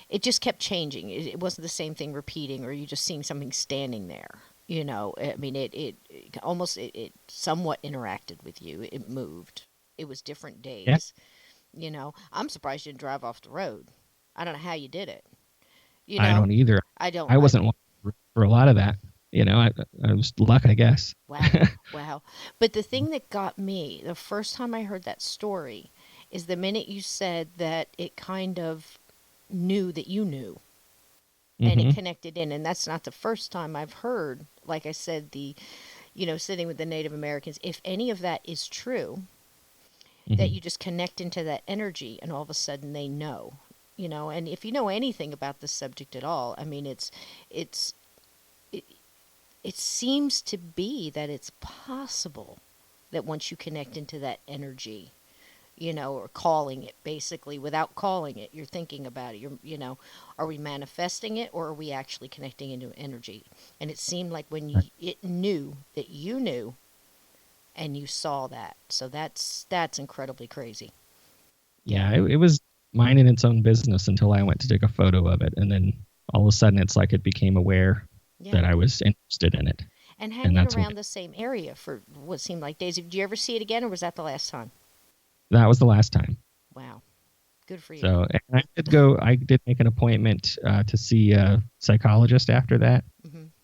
Speaker 1: it just kept changing. It wasn't the same thing repeating, or you just seeing something standing there. I mean, it almost it somewhat interacted with you. It moved. It was different
Speaker 2: Yeah,
Speaker 1: days. I'm surprised you didn't drive off the road. I don't know how you did it. You
Speaker 2: I
Speaker 1: know,
Speaker 2: don't either.
Speaker 1: I don't.
Speaker 2: I wasn't one for a lot of that. I was luck, I guess.
Speaker 1: Wow, wow. But the thing that got me the first time I heard that story is the minute you said that it kind of knew that you knew, and it
Speaker 2: Hmm.
Speaker 1: connected in. And that's not the first time I've heard, like I said, sitting with the Native Americans, if any of that is true, that
Speaker 2: Hmm.
Speaker 1: you just connect into that energy and all of a sudden they know. And if you know anything about this subject at all, I mean, it's it, it seems to be that it's possible that once you connect into that energy, or calling it basically without calling it. You're thinking about it. Are we manifesting it or are we actually connecting into energy? And it seemed like when it knew that you knew and you saw that. So that's incredibly crazy. Yeah.
Speaker 2: Yeah, it was minding its own business until I went to take a photo of it, and then all of a sudden it's like it became aware
Speaker 1: Yeah.
Speaker 2: that I was interested in it,
Speaker 1: And
Speaker 2: and
Speaker 1: hanging
Speaker 2: that's when
Speaker 1: around the same area for what seemed like days. Did you ever see it again or was that the last time?
Speaker 2: that was the last time.
Speaker 1: Wow. Good for you.
Speaker 2: So and I did go. I did make an appointment to see a psychologist after that.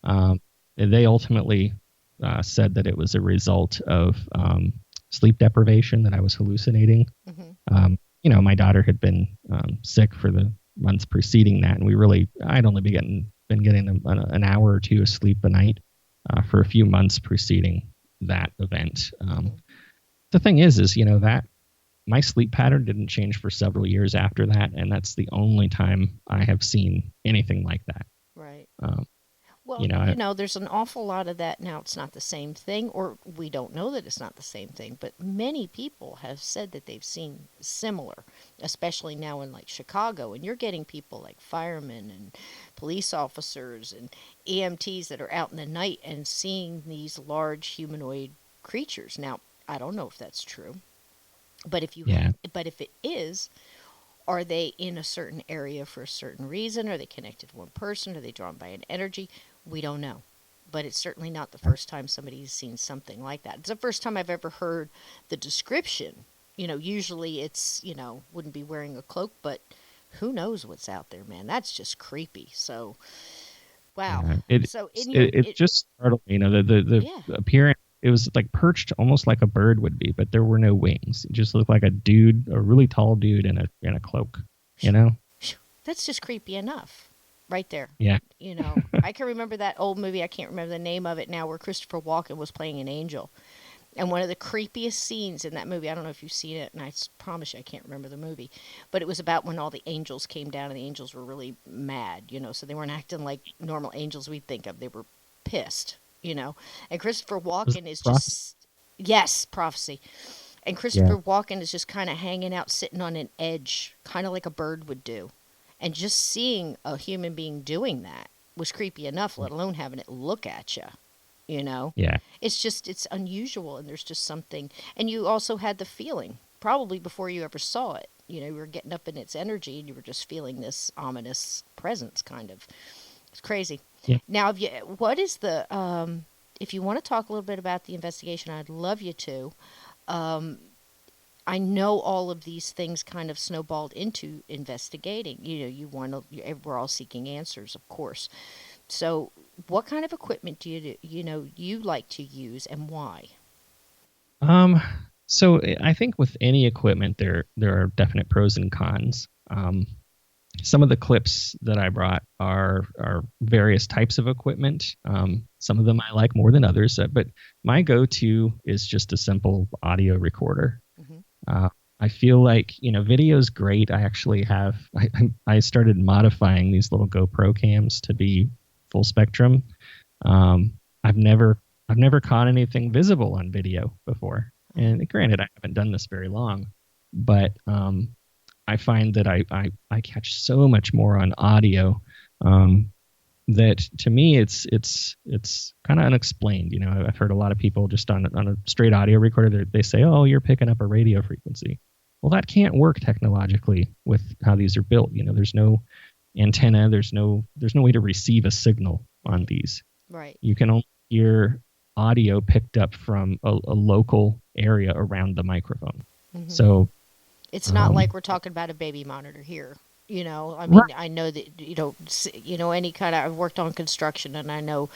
Speaker 1: Hmm.
Speaker 2: They ultimately said that it was a result of sleep deprivation, that I was hallucinating.
Speaker 1: Hmm.
Speaker 2: My daughter had been sick for the months preceding that, and I'd only been getting an hour or two of sleep a night for a few months preceding that event.
Speaker 1: Hmm.
Speaker 2: The thing is that my sleep pattern didn't change for several years after that, and that's the only time I have seen anything like that.
Speaker 1: Right.
Speaker 2: Um,
Speaker 1: Well,
Speaker 2: you know,
Speaker 1: there's an awful lot of that now. It's not the same thing, or we don't know that it's not the same thing, but many people have said that they've seen similar, especially now in like Chicago. And you're getting people like firemen and police officers and EMTs that are out in the night and seeing these large humanoid creatures. Now, I don't know if that's true, but
Speaker 2: yeah,
Speaker 1: but if it is, are they in a certain area for a certain reason? Are they connected to one person? Are they drawn by an energy? We don't know. But it's certainly not the first time somebody's seen something like that. It's the first time I've ever heard the description. Usually it's, wouldn't be wearing a cloak, but who knows what's out there, man. That's just creepy. So, wow.
Speaker 2: yeah. It
Speaker 1: So, in your,
Speaker 2: it just startled me. The
Speaker 1: yeah,
Speaker 2: appearance. It was like perched almost like a bird would be, but there were no wings. It just looked like a dude, a really tall dude in a cloak. You know?
Speaker 1: that's just creepy enough right there.
Speaker 2: Yeah.
Speaker 1: I can remember that old movie. I can't remember the name of it now, where Christopher Walken was playing an angel. And one of the creepiest scenes in that movie, I don't know if you've seen it, and I promise you I can't remember the movie, but it was about when all the angels came down and the angels were really mad, so they weren't acting like normal angels we'd think of. They were pissed. And Christopher
Speaker 2: Was
Speaker 1: Walken is
Speaker 2: Frost?
Speaker 1: just, yes, prophecy. And
Speaker 2: Yeah.
Speaker 1: Christopher Walken is just kind of hanging out, sitting on an edge, kind of like a bird would do. And just seeing a human being doing that was creepy enough, let alone having it look at you. You know,
Speaker 2: Yeah.
Speaker 1: it's unusual, and there's just something. And you also had the feeling, probably before you ever saw it. You were getting up in its energy, and you were just feeling this ominous presence, kind of. It's crazy.
Speaker 2: Yeah.
Speaker 1: Now, what is the? If you want to talk a little bit about the investigation, I'd love you to. Um, I know all of these things kind of snowballed into investigating. You want to. We're all seeking answers, of course. So, what kind of equipment do you like to use, and why?
Speaker 2: Um. So I think with any equipment, there are definite pros and cons. Some of the clips that I brought are various types of equipment. Some of them I like more than others, but my go-to is just a simple audio recorder.
Speaker 1: Hmm.
Speaker 2: Uh, I feel like video's great. I actually have I started modifying these little GoPro cams to be full spectrum. Um, I've never I've never caught anything visible on video before, and granted, I haven't done this very long, but I find that I catch so much more on audio. That to me it's kind of unexplained. I've heard a lot of people just on a straight audio recorder they say, oh, you're picking up a radio frequency. Well, that can't work technologically with how these are built. There's no antenna, there's no way to receive a signal on these.
Speaker 1: Right.
Speaker 2: You can only hear audio picked up from a local area around the microphone.
Speaker 1: Hmm.
Speaker 2: So
Speaker 1: It's not
Speaker 2: um,
Speaker 1: like we're talking about a baby monitor here. I mean,
Speaker 2: right,
Speaker 1: I know that any kind of. I've worked on construction, and I know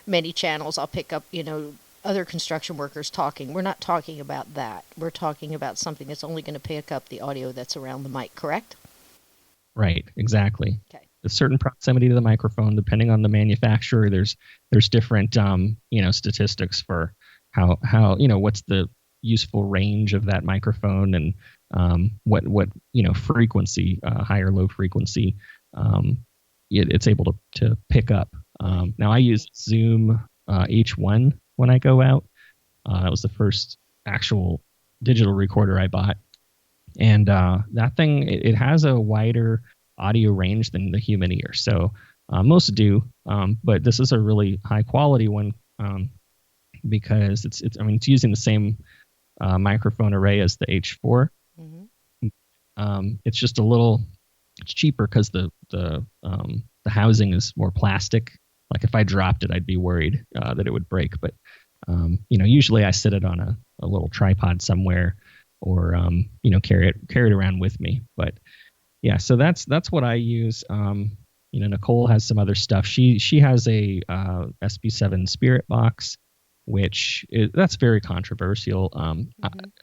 Speaker 1: many channels. I'll pick up, other construction workers talking. We're not talking about that. We're talking about something that's only going to pick up the audio that's around the mic. Correct?
Speaker 2: right, exactly.
Speaker 1: Okay.
Speaker 2: A certain proximity to the microphone, depending on the manufacturer, there's different statistics for how what's the useful range of that microphone, and what frequency, high or low frequency, it's able to pick up.
Speaker 1: Right.
Speaker 2: Now I use Zoom H1 when I go out. That was the first actual digital recorder I bought. And that thing, it has a wider audio range than the human ear. So most do, but this is a really high quality one, because it's using the same microphone array as the H4.
Speaker 1: Hmm.
Speaker 2: It's just it's cheaper because the housing is more plastic. Like if I dropped it, I'd be worried that it would break. But usually I sit it on a little tripod somewhere, or carry it around with me. But yeah, so that's what I use. Nicole has some other stuff. She has a SB7 Spirit box, that's very controversial.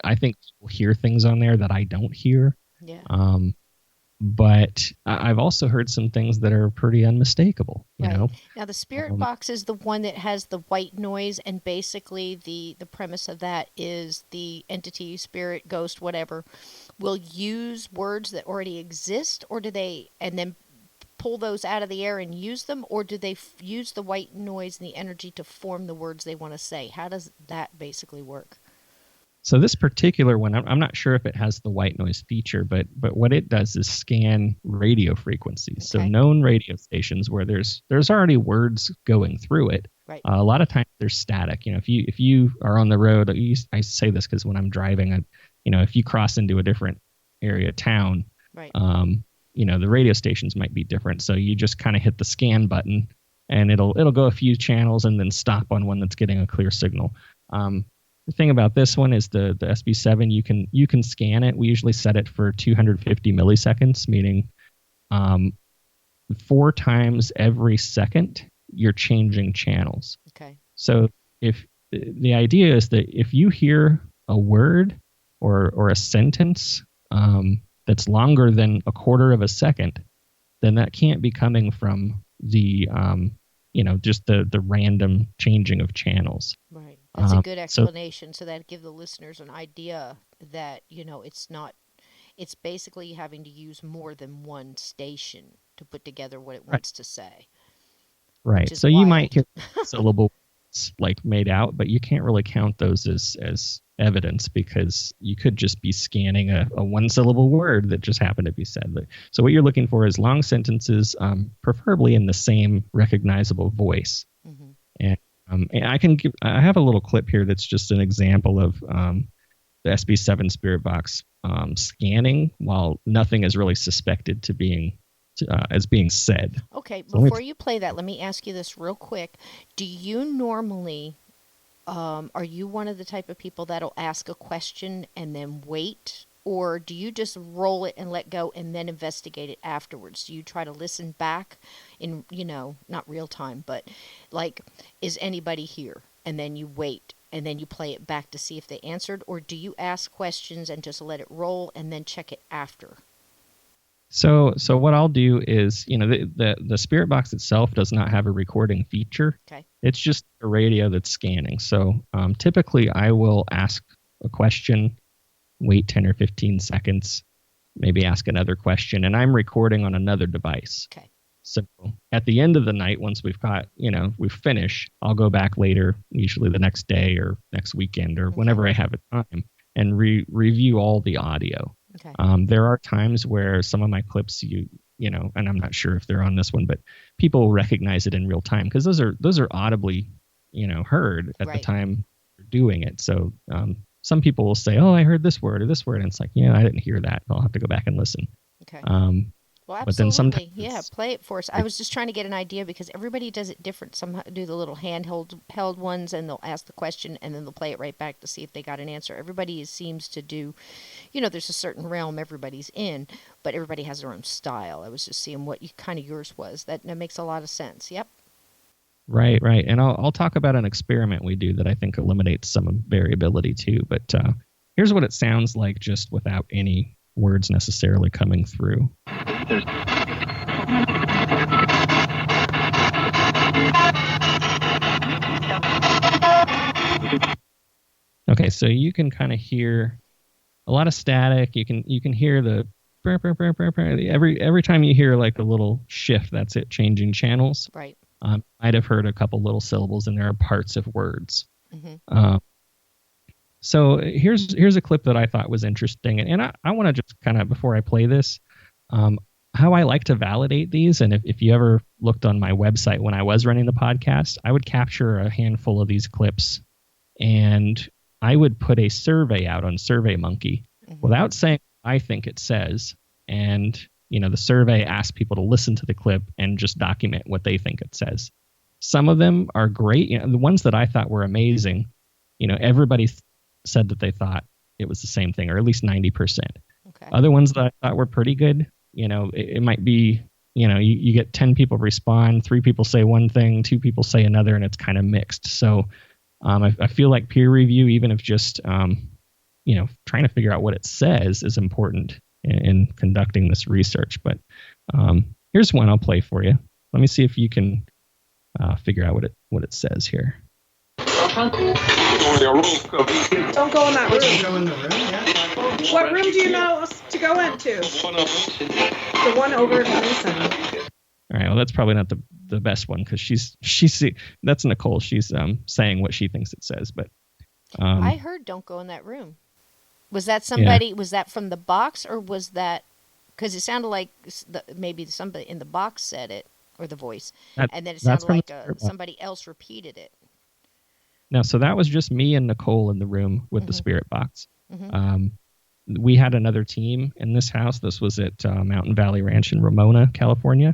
Speaker 2: I think people hear things on there that I don't hear.
Speaker 1: Yeah.
Speaker 2: But I've also heard some things that are pretty unmistakable.
Speaker 1: Right. Now, the spirit
Speaker 2: Um,
Speaker 1: box is the one that has the white noise, and basically the premise of that is the entity, spirit, ghost, whatever, will use words that already exist, or do they, and then pull those out of the air and use them, or do they use the white noise and the energy to form the words they want to say? How does that basically work?
Speaker 2: So this particular one, I'm not sure if it has the white noise feature, but what it does is scan radio frequencies. So
Speaker 1: Okay.
Speaker 2: known radio stations where there's already words going through it.
Speaker 1: Right.
Speaker 2: A lot of times there's static. If you are on the road, I say this because when I'm driving, if you cross into a different area of town,
Speaker 1: Right.
Speaker 2: the radio stations might be different. So you just kind of hit the scan button, and it'll go a few channels and then stop on one that's getting a clear signal. The thing about this one is the SB7, you can scan it. We usually set it for 250 milliseconds, meaning 4 times every second you're changing channels.
Speaker 1: Okay.
Speaker 2: So if the idea is that if you hear a word or a sentence that's longer than a quarter of a second, then that can't be coming from the just the random changing of channels.
Speaker 1: Right. That's a good
Speaker 2: So
Speaker 1: explanation. So that give the listeners an idea that, it's not, it's basically having to use more than one station to put together what it
Speaker 2: right,
Speaker 1: wants to say, which
Speaker 2: right.
Speaker 1: is
Speaker 2: So you might
Speaker 1: wild.
Speaker 2: hear syllable like made out, but you can't really count those as evidence, because you could just be scanning a one syllable word that just happened to be said. So what you're looking for is long sentences, preferably in the same recognizable voice.
Speaker 1: Hmm.
Speaker 2: And I have a little clip here that's just an example of the SB7 Spirit Box scanning while nothing is really suspected to being as being said.
Speaker 1: Okay,
Speaker 2: So let
Speaker 1: before
Speaker 2: me,
Speaker 1: you play that, let me ask you this real quick. Do you normally, are you one of the type of people that'll ask a question and then wait? Or do you just roll it and let go and then investigate it afterwards? Do you try to listen back in, not real time, but like, is anybody here? And then you wait and then you play it back to see if they answered? Or do you ask questions and just let it roll and then check it after?
Speaker 2: so what I'll do is, the Spirit Box itself does not have a recording feature.
Speaker 1: Okay.
Speaker 2: It's just a radio that's scanning. So typically I will ask a question, wait 10 or 15 seconds, maybe ask another question, and I'm recording on another device.
Speaker 1: Okay.
Speaker 2: So at the end of the night, once we've finished, I'll go back later, usually the next day or next weekend or
Speaker 1: Okay.
Speaker 2: whenever I have a time, and review all the audio.
Speaker 1: Okay.
Speaker 2: There are times where some of my clips, and I'm not sure if they're on this one, but people recognize it in real time because those are audibly, heard at the
Speaker 1: Right.
Speaker 2: time you're doing it. So some people will say, "Oh, I heard this word or this word," and it's like, "Yeah, I didn't hear that. I'll have to go back and listen."
Speaker 1: Okay. Well,
Speaker 2: But then sometimes
Speaker 1: absolutely. Yeah, play it for us. I was just trying to get an idea because everybody does it different. Some do the little handheld held ones, and they'll ask the question, and then they'll play it right back to see if they got an answer. Everybody seems to do, there's a certain realm everybody's in, but everybody has their own style. I was just seeing what kind of yours was. That makes a lot of sense. Yep.
Speaker 2: right, and I'll talk about an experiment we do that I think eliminates some variability too. But here's what it sounds like just without any words necessarily coming through. Okay, so you can kind of hear a lot of static. You can hear the brr, brr, brr, brr, brr. Every time you hear like a little shift, that's it changing channels.
Speaker 1: Right.
Speaker 2: I'd have heard a couple little syllables, and there are parts of words.
Speaker 1: Hmm.
Speaker 2: Um, So here's a clip that I thought was interesting, and I want to just kind of, before I play this, how I like to validate these. And if you ever looked on my website when I was running the podcast, I would capture a handful of these clips, and I would put a survey out on SurveyMonkey without saying what I think it says. And, the survey asks people to listen to the clip and just document what they think it says. Some of them are great. The ones that I thought were amazing, everybody said that they thought it was the same thing, or at least 90%.
Speaker 1: Okay.
Speaker 2: Other ones that I thought were pretty good, it might be, you get 10 people respond, 3 people say one thing, 2 people say another, and it's kind of mixed. So I feel like peer review, even if just, trying to figure out what it says, is important in conducting this research. But here's one I'll play for you. Let me see if you can figure out what it says here.
Speaker 3: Don't go in that room.
Speaker 4: Go in the room, yeah.
Speaker 3: What room do you know us to go into? The one over at Mason.
Speaker 2: All right. Well, that's probably not the best one, because that's Nicole. She's saying what she thinks it says. But
Speaker 1: I heard "Don't go in that room." Was that somebody? Yeah. Was that from the box, or was that because it sounded like maybe somebody in the box said it, or the voice, and then it sounded like somebody else repeated it.
Speaker 2: No, so that was just me and Nicole in the room with the spirit box. We had another team in this house. This was at Mountain Valley Ranch in Ramona, California.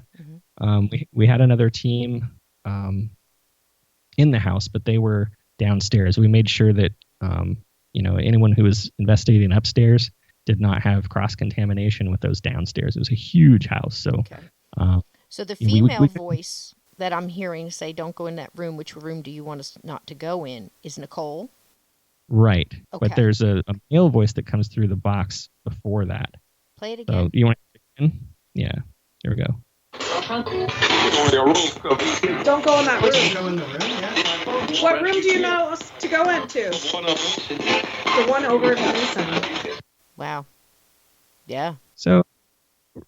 Speaker 2: We had another team in the house, but they were downstairs. We made sure that anyone who was investigating upstairs did not have cross-contamination with those downstairs. It was a huge house. So,
Speaker 1: so the female voice that I'm hearing say, "Don't go in that room. Which room do you want us not to go in?" is Nicole.
Speaker 2: Right. Okay. But there's a male voice that comes through the box before that.
Speaker 1: Play it again.
Speaker 2: So you want to play it again? Yeah. Here we go.
Speaker 3: Don't go in that room.
Speaker 4: Go in the room, yeah.
Speaker 3: What room do you know us to go into? The one over at Mason.
Speaker 1: Wow. Yeah.
Speaker 2: So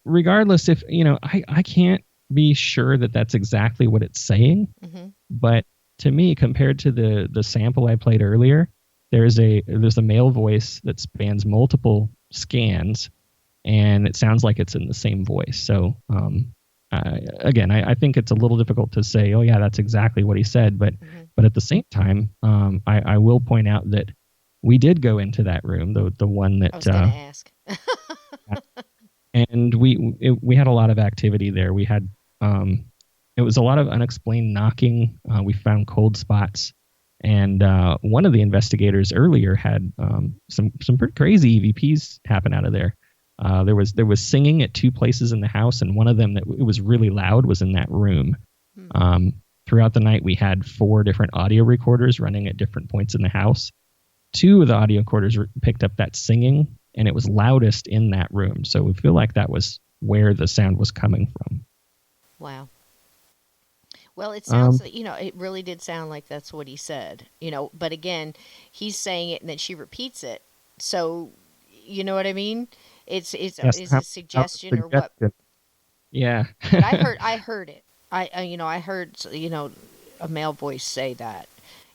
Speaker 2: regardless, if, I can't be sure that that's exactly what it's saying, but to me, compared to the sample I played earlier, there's a male voice that spans multiple scans, and it sounds like it's in the same voice. So again, I think it's a little difficult to say, oh yeah, that's exactly what he said, but at the same time, I will point out that we did go into that room, the one that
Speaker 1: I was going to ask.
Speaker 2: And we had a lot of activity there. We had it was a lot of unexplained knocking. We found cold spots, and one of the investigators earlier had some pretty crazy EVPs happen out of there. There was singing at 2 places in the house, and one of them that it was really loud was in that room. Throughout the night, we had 4 different audio recorders running at different points in the house. 2 of the audio recorders picked up that singing, and it was loudest in that room. So we feel like that was where the sound was coming from.
Speaker 1: Wow. Well, it sounds, it really did sound like that's what he said, but again, he's saying it and then she repeats it. So, you know what I mean? It's a suggestion or what?
Speaker 2: Yeah.
Speaker 1: But I heard it. I heard, a male voice say that,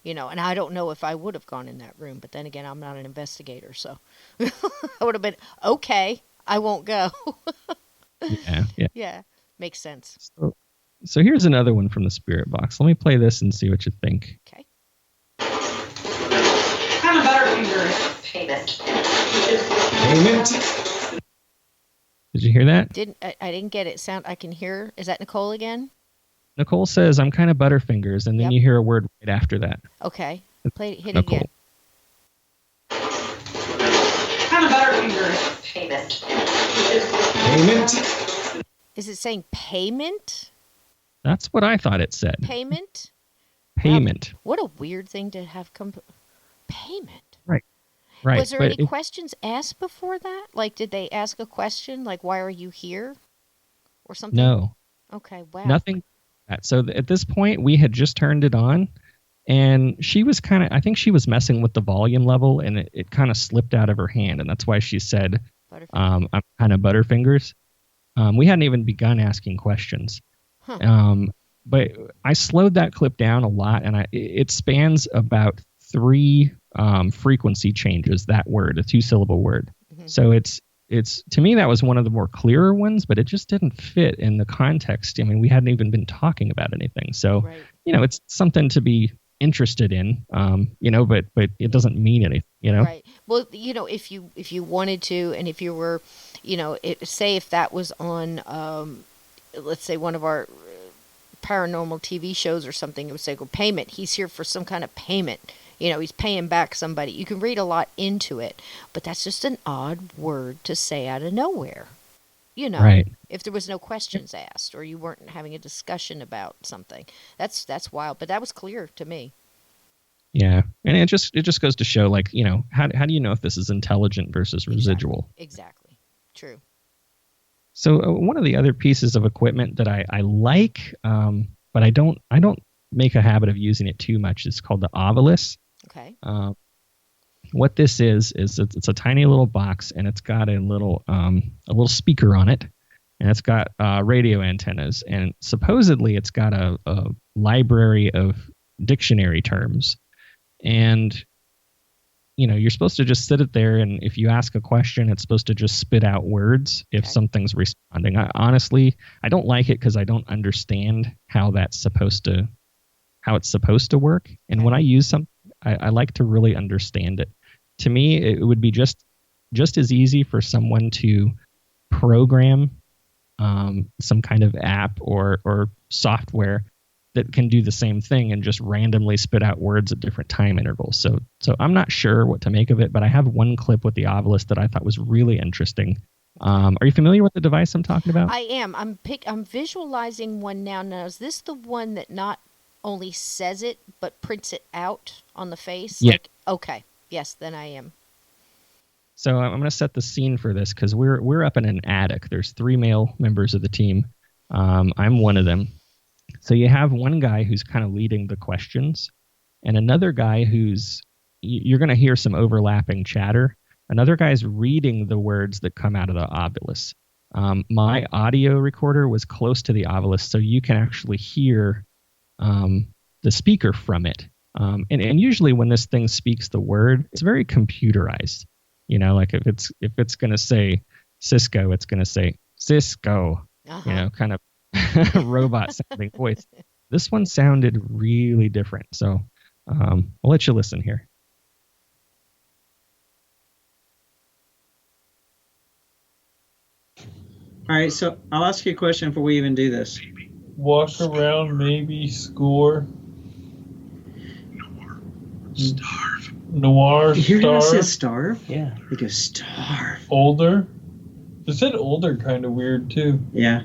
Speaker 1: and I don't know if I would have gone in that room, but then again, I'm not an investigator, so I would have been, okay, I won't go. Yeah. Makes sense.
Speaker 2: So here's another one from the spirit box. Let me play this and see what you think.
Speaker 1: Okay.
Speaker 3: Kind of Butterfinger. Payment.
Speaker 2: Did you hear that?
Speaker 1: I didn't get it. I can hear. Is that Nicole again?
Speaker 2: Nicole says, "I'm kind of Butterfingers," and then you hear a hord right after that.
Speaker 1: Okay. Hit it
Speaker 2: Nicole.
Speaker 1: again.
Speaker 3: Kind of Butterfinger. Payment.
Speaker 1: Is it saying payment?
Speaker 2: That's what I thought it said.
Speaker 1: Payment?
Speaker 2: Payment.
Speaker 1: What a weird thing to have come. Payment.
Speaker 2: Right.
Speaker 1: Was there any questions asked before that? Like, did they ask a question like, "Why are you here?" or something?
Speaker 2: No.
Speaker 1: Okay. Wow.
Speaker 2: Nothing. So at this point, we had just turned it on, and she was I think she was messing with the volume level, and it kind of slipped out of her hand, and that's why she said, "I'm kind of Butterfingers." We hadn't even begun asking questions. But I slowed that clip down a lot, and it spans about 3 frequency changes that word, a 2-syllable word.
Speaker 1: Mm-hmm.
Speaker 2: So it's to me that was one of the more clearer ones, but it just didn't fit in the context. I mean, we hadn't even been talking about anything. So,
Speaker 1: Right.
Speaker 2: it's something to be interested in, but it doesn't mean anything,
Speaker 1: Right. Well, if you wanted to, and if you were, say if that was on, let's say one of our paranormal TV shows or something, it would say, "Go payment. He's here for some kind of payment." He's paying back somebody. You can read a lot into it, but that's just an odd word to say out of nowhere.
Speaker 2: Right.
Speaker 1: If there was no questions asked or you weren't having a discussion about something, that's wild. But that was clear to me.
Speaker 2: Yeah, and it just goes to show, like, how do you know if this is intelligent versus residual?
Speaker 1: Exactly. True.
Speaker 2: So one of the other pieces of equipment that I like, but I don't make a habit of using it too much, is called the Ovilus.
Speaker 1: Okay.
Speaker 2: What this is it's a tiny little box, and it's got a little speaker on it, and it's got radio antennas, and supposedly it's got a library of dictionary terms, and you're supposed to just sit it there, and if you ask a question, it's supposed to just spit out words if something's responding. Honestly, I don't like it because I don't understand how it's supposed to work, and when I use something, I like to really understand it. To me, it would be just as easy for someone to program some kind of app or software that can do the same thing and just randomly spit out words at different time intervals. So I'm not sure what to make of it, but I have one clip with the Ovilus that I thought was really interesting. Are you familiar with the device I'm talking about?
Speaker 1: I am. I'm visualizing one now. Now, is this the one that not only says it but prints it out on the face?
Speaker 2: Yeah.
Speaker 1: Okay. Yes, then I am.
Speaker 2: So I'm going to set the scene for this because we're up in an attic. There's 3 male members of the team. I'm one of them. So you have one guy who's kind of leading the questions, and another guy you're going to hear some overlapping chatter. Another guy's reading the words that come out of the Ovilus. My audio recorder was close to the Ovilus, so you can actually hear the speaker from it. And usually when this thing speaks the word, it's very computerized. Like if it's going to say Cisco, it's going to say Cisco. Kind of robot sounding voice. This one sounded really different. So I'll let you listen here.
Speaker 5: All right, so I'll ask you a question before we even do this.
Speaker 4: Walk around, maybe score.
Speaker 6: Starve.
Speaker 4: Noir,
Speaker 5: You hear how it
Speaker 4: starve.
Speaker 5: says starve? Yeah. It goes starve.
Speaker 4: Older. It said older kind of weird too.
Speaker 5: Yeah.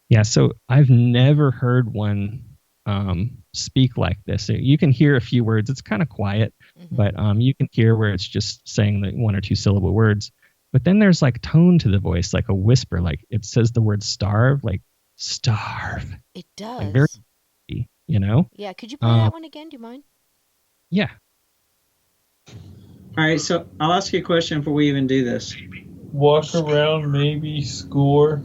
Speaker 2: Yeah, so I've never heard one speak like this. You can hear a few words. It's kind of quiet, but you can hear where it's just saying the 1 or 2 syllable words. But then there's like tone to the voice, like a whisper, like it says the word starve, like starve.
Speaker 1: It does.
Speaker 2: Like very,
Speaker 1: Yeah, could you play that one again? Do you mind?
Speaker 2: Yeah.
Speaker 5: All right, so I'll ask you a question before we even do this.
Speaker 4: Walk around, maybe score.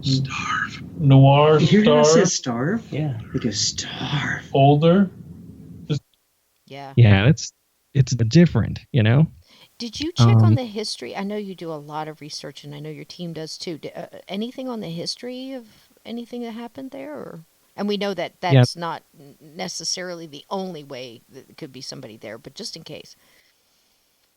Speaker 6: Starve.
Speaker 4: Noir,
Speaker 5: You hear how it
Speaker 4: starve.
Speaker 5: says starve? Yeah. It goes starve.
Speaker 4: Older.
Speaker 1: Yeah.
Speaker 2: Yeah, it's different,
Speaker 1: Did you check on the history? I know you do a lot of research, and I know your team does too. Anything on the history of anything that happened there? And we know that that's not necessarily the only way that it could be somebody there, but just in case.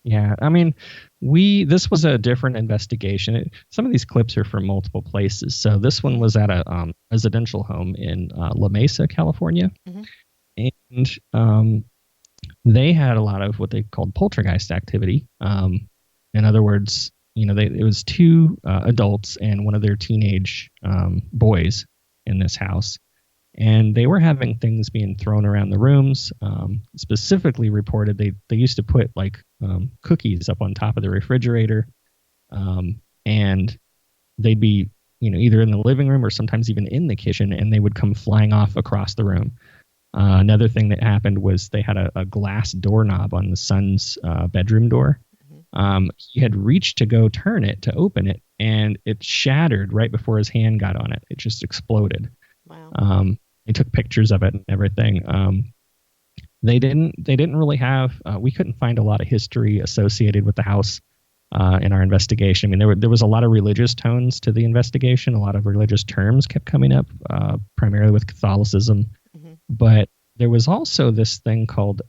Speaker 2: Yeah, I mean, this was a different investigation. Some of these clips are from multiple places. So this one was at a residential home in La Mesa, California. And they had a lot of what they called poltergeist activity. In other words, it was 2 adults and one of their teenage boys in this house. And they were having things being thrown around the rooms. Specifically reported they used to put like cookies up on top of the refrigerator, and they'd be either in the living room or sometimes even in the kitchen, and they would come flying off across the room. Another thing that happened was they had a glass doorknob on the son's bedroom door. He had reached to go turn it to open it, and it shattered right before his hand got on it. It just exploded.
Speaker 1: Wow.
Speaker 2: They took pictures of it and everything. They didn't really have. We couldn't find a lot of history associated with the house in our investigation. I mean, there was a lot of religious tones to the investigation. A lot of religious terms kept coming up, primarily with Catholicism.
Speaker 1: Mm-hmm.
Speaker 2: But there was also this thing called.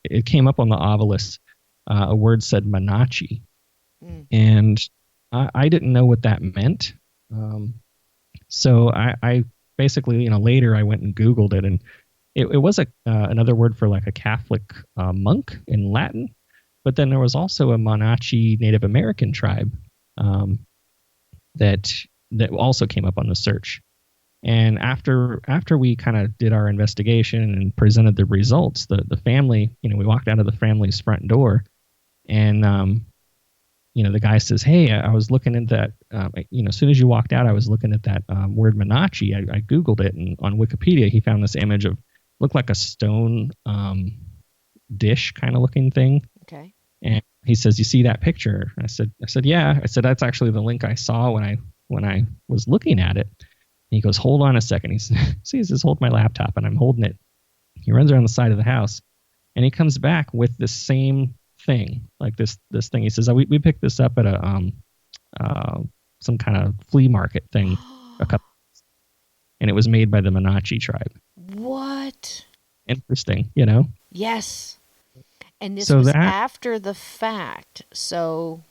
Speaker 2: It came up on the obelisk. A word said Manachi, and I didn't know what that meant. So I basically, later I went and Googled it, and it was another word for like a Catholic monk in Latin. But then there was also a Manachi Native American tribe that also came up on the search. And after we kind of did our investigation and presented the results, the family, we walked out of the family's front door, and the guy says, "Hey, I was looking at that. As soon as you walked out, I was looking at that word Manachi. I Googled it, and on Wikipedia, he found this image of looked like a stone dish kind of looking thing."
Speaker 1: Okay.
Speaker 2: And he says, "You see that picture?" I said, "Yeah." I said, "That's actually the link I saw when I was looking at it." And he goes, "Hold on a second." He says, "Hold my laptop," and I'm holding it. He runs around the side of the house, and he comes back with the same thing, like this thing. He says, "We picked this up at a some kind of flea market thing and it was made by the Manachi tribe."
Speaker 1: What?
Speaker 2: Interesting,
Speaker 1: Yes. And this
Speaker 2: So
Speaker 1: was
Speaker 2: that-
Speaker 1: after the fact. So,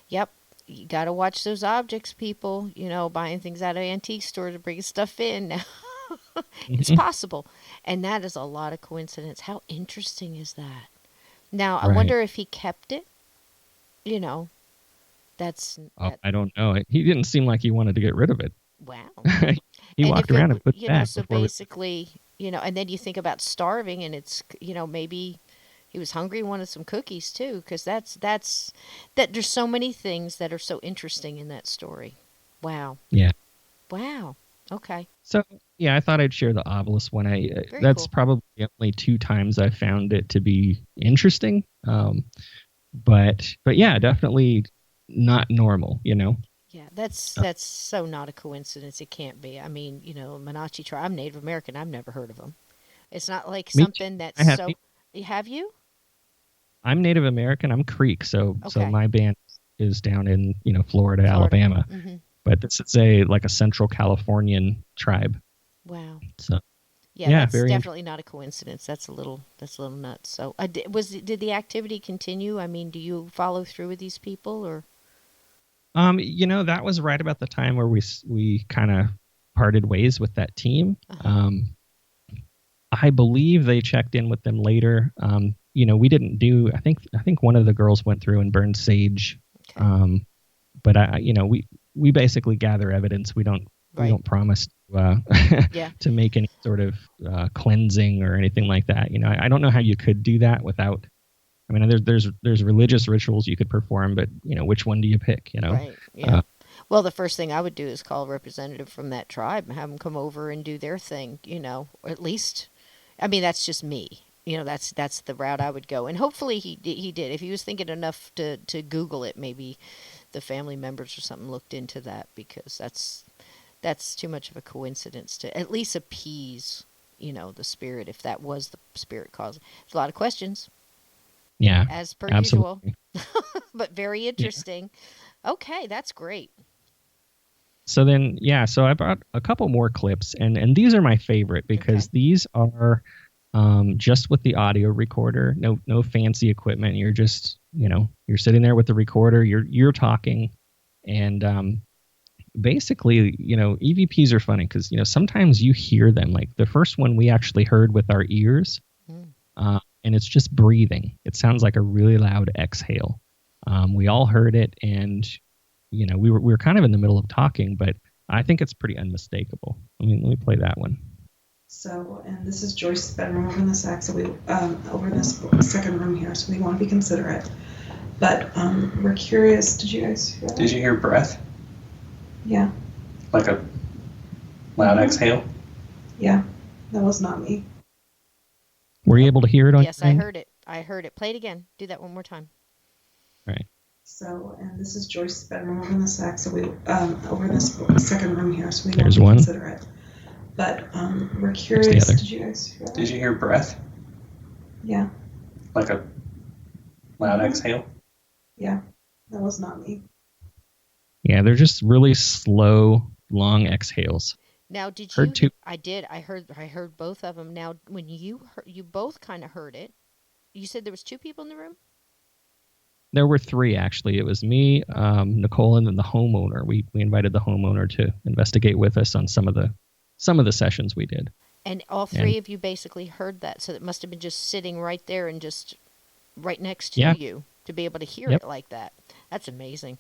Speaker 1: yep, you got to watch those objects, people. Buying things out of antique stores and bringing stuff in. It's possible. And that is a lot of coincidence. How interesting is that? Now, I
Speaker 2: Right.
Speaker 1: wonder if he kept it. That's
Speaker 2: I don't know. He didn't seem like he wanted to get rid of it.
Speaker 1: wow.
Speaker 2: He
Speaker 1: And
Speaker 2: walked
Speaker 1: if
Speaker 2: around and put it back
Speaker 1: so
Speaker 2: before we-
Speaker 1: basically, and then you think about starving, and it's, maybe he was hungry and wanted some cookies too, because that's that. There's so many things that are so interesting in that story. Wow.
Speaker 2: Yeah.
Speaker 1: Wow. Okay.
Speaker 2: So yeah, I thought I'd share the obelisk one. That's
Speaker 1: cool.
Speaker 2: probably the only 2 times I found it to be interesting. But yeah, definitely not normal.
Speaker 1: Yeah, that's so not a coincidence. It can't be. I mean, Manachi tribe. I'm Native American. I've never heard of them. It's not like
Speaker 2: Me too.
Speaker 1: something that's
Speaker 2: I have
Speaker 1: so. Have you?
Speaker 2: I'm Native American. I'm Creek, so
Speaker 1: Okay.
Speaker 2: my band is down in Florida, Alabama.
Speaker 1: Mm-hmm.
Speaker 2: But this is a Central Californian tribe.
Speaker 1: Wow.
Speaker 2: So
Speaker 1: Yeah,
Speaker 2: Yeah,
Speaker 1: that's
Speaker 2: very
Speaker 1: definitely not a coincidence. That's a little nuts. So, did the activity continue? I mean, do you follow through with these people, or?
Speaker 2: that was right about the time where we kind of parted ways with that team.
Speaker 1: Uh-huh.
Speaker 2: I believe they checked in with them later. We didn't do. I think one of the girls went through and burned sage.
Speaker 1: Okay.
Speaker 2: But we basically gather evidence. We don't promise
Speaker 1: Yeah.
Speaker 2: to make any sort of cleansing or anything like that. I don't know how you could do that without. I mean, there's religious rituals you could perform, but which one do you pick?
Speaker 1: Right. Yeah. Well, the first thing I would do is call a representative from that tribe and have them come over and do their thing. Or at least, I mean, that's just me. That's the route I would go, and hopefully he did. If he was thinking enough to Google it, maybe the family members or something looked into that, because that's too much of a coincidence to at least appease the spirit, if that was the spirit causing. There's a lot of questions.
Speaker 2: Yeah,
Speaker 1: as per
Speaker 2: absolutely.
Speaker 1: usual, but very interesting. Yeah. Okay, that's great.
Speaker 2: So then, so I brought a couple more clips, and these are my favorite because these are just with the audio recorder, no fancy equipment. You're just, you're sitting there with the recorder, you're talking, and basically, EVPs are funny because sometimes you hear them. Like the first one we actually heard with our ears, and it's just breathing. It sounds like a really loud exhale. We all heard it, and we were kind of in the middle of talking, but I think it's pretty unmistakable. Let me play that one.
Speaker 3: So, and this is Joyce's bedroom over in the sack, so we over in this second room here, so we want to be considerate. But we're curious. Did you guys hear that?
Speaker 7: Did you hear breath?
Speaker 3: Yeah.
Speaker 7: Like a loud exhale?
Speaker 3: Yeah, that was not me.
Speaker 2: Were you able to hear it on?
Speaker 1: Yes, I heard it. I heard it. Play it again. Do that one more time.
Speaker 2: All right.
Speaker 3: So, and this is Joyce's bedroom over in the sack, so we over in this second room here, so we want
Speaker 2: There's
Speaker 3: to be
Speaker 2: one.
Speaker 3: considerate. But we're curious.
Speaker 2: other.
Speaker 3: Did you guys hear that?
Speaker 7: Did you hear breath?
Speaker 3: Yeah,
Speaker 7: Like a loud exhale?
Speaker 3: yeah, that was not me.
Speaker 2: Yeah, they're just really slow, long exhales.
Speaker 1: Now, did
Speaker 2: Heard
Speaker 1: you?
Speaker 2: two.
Speaker 1: I did. I heard both of them. Now, when you both kind of heard it. You said there was two people in the room.
Speaker 2: There were three actually. It was me, Nicole, and then the homeowner. We invited the homeowner to investigate with us on some of the sessions we did.
Speaker 1: And all
Speaker 2: And
Speaker 1: three of you basically heard that, so it must have been just sitting right there and just right next to
Speaker 2: yeah,
Speaker 1: you to be able to hear
Speaker 2: yep,
Speaker 1: it like that. That's amazing.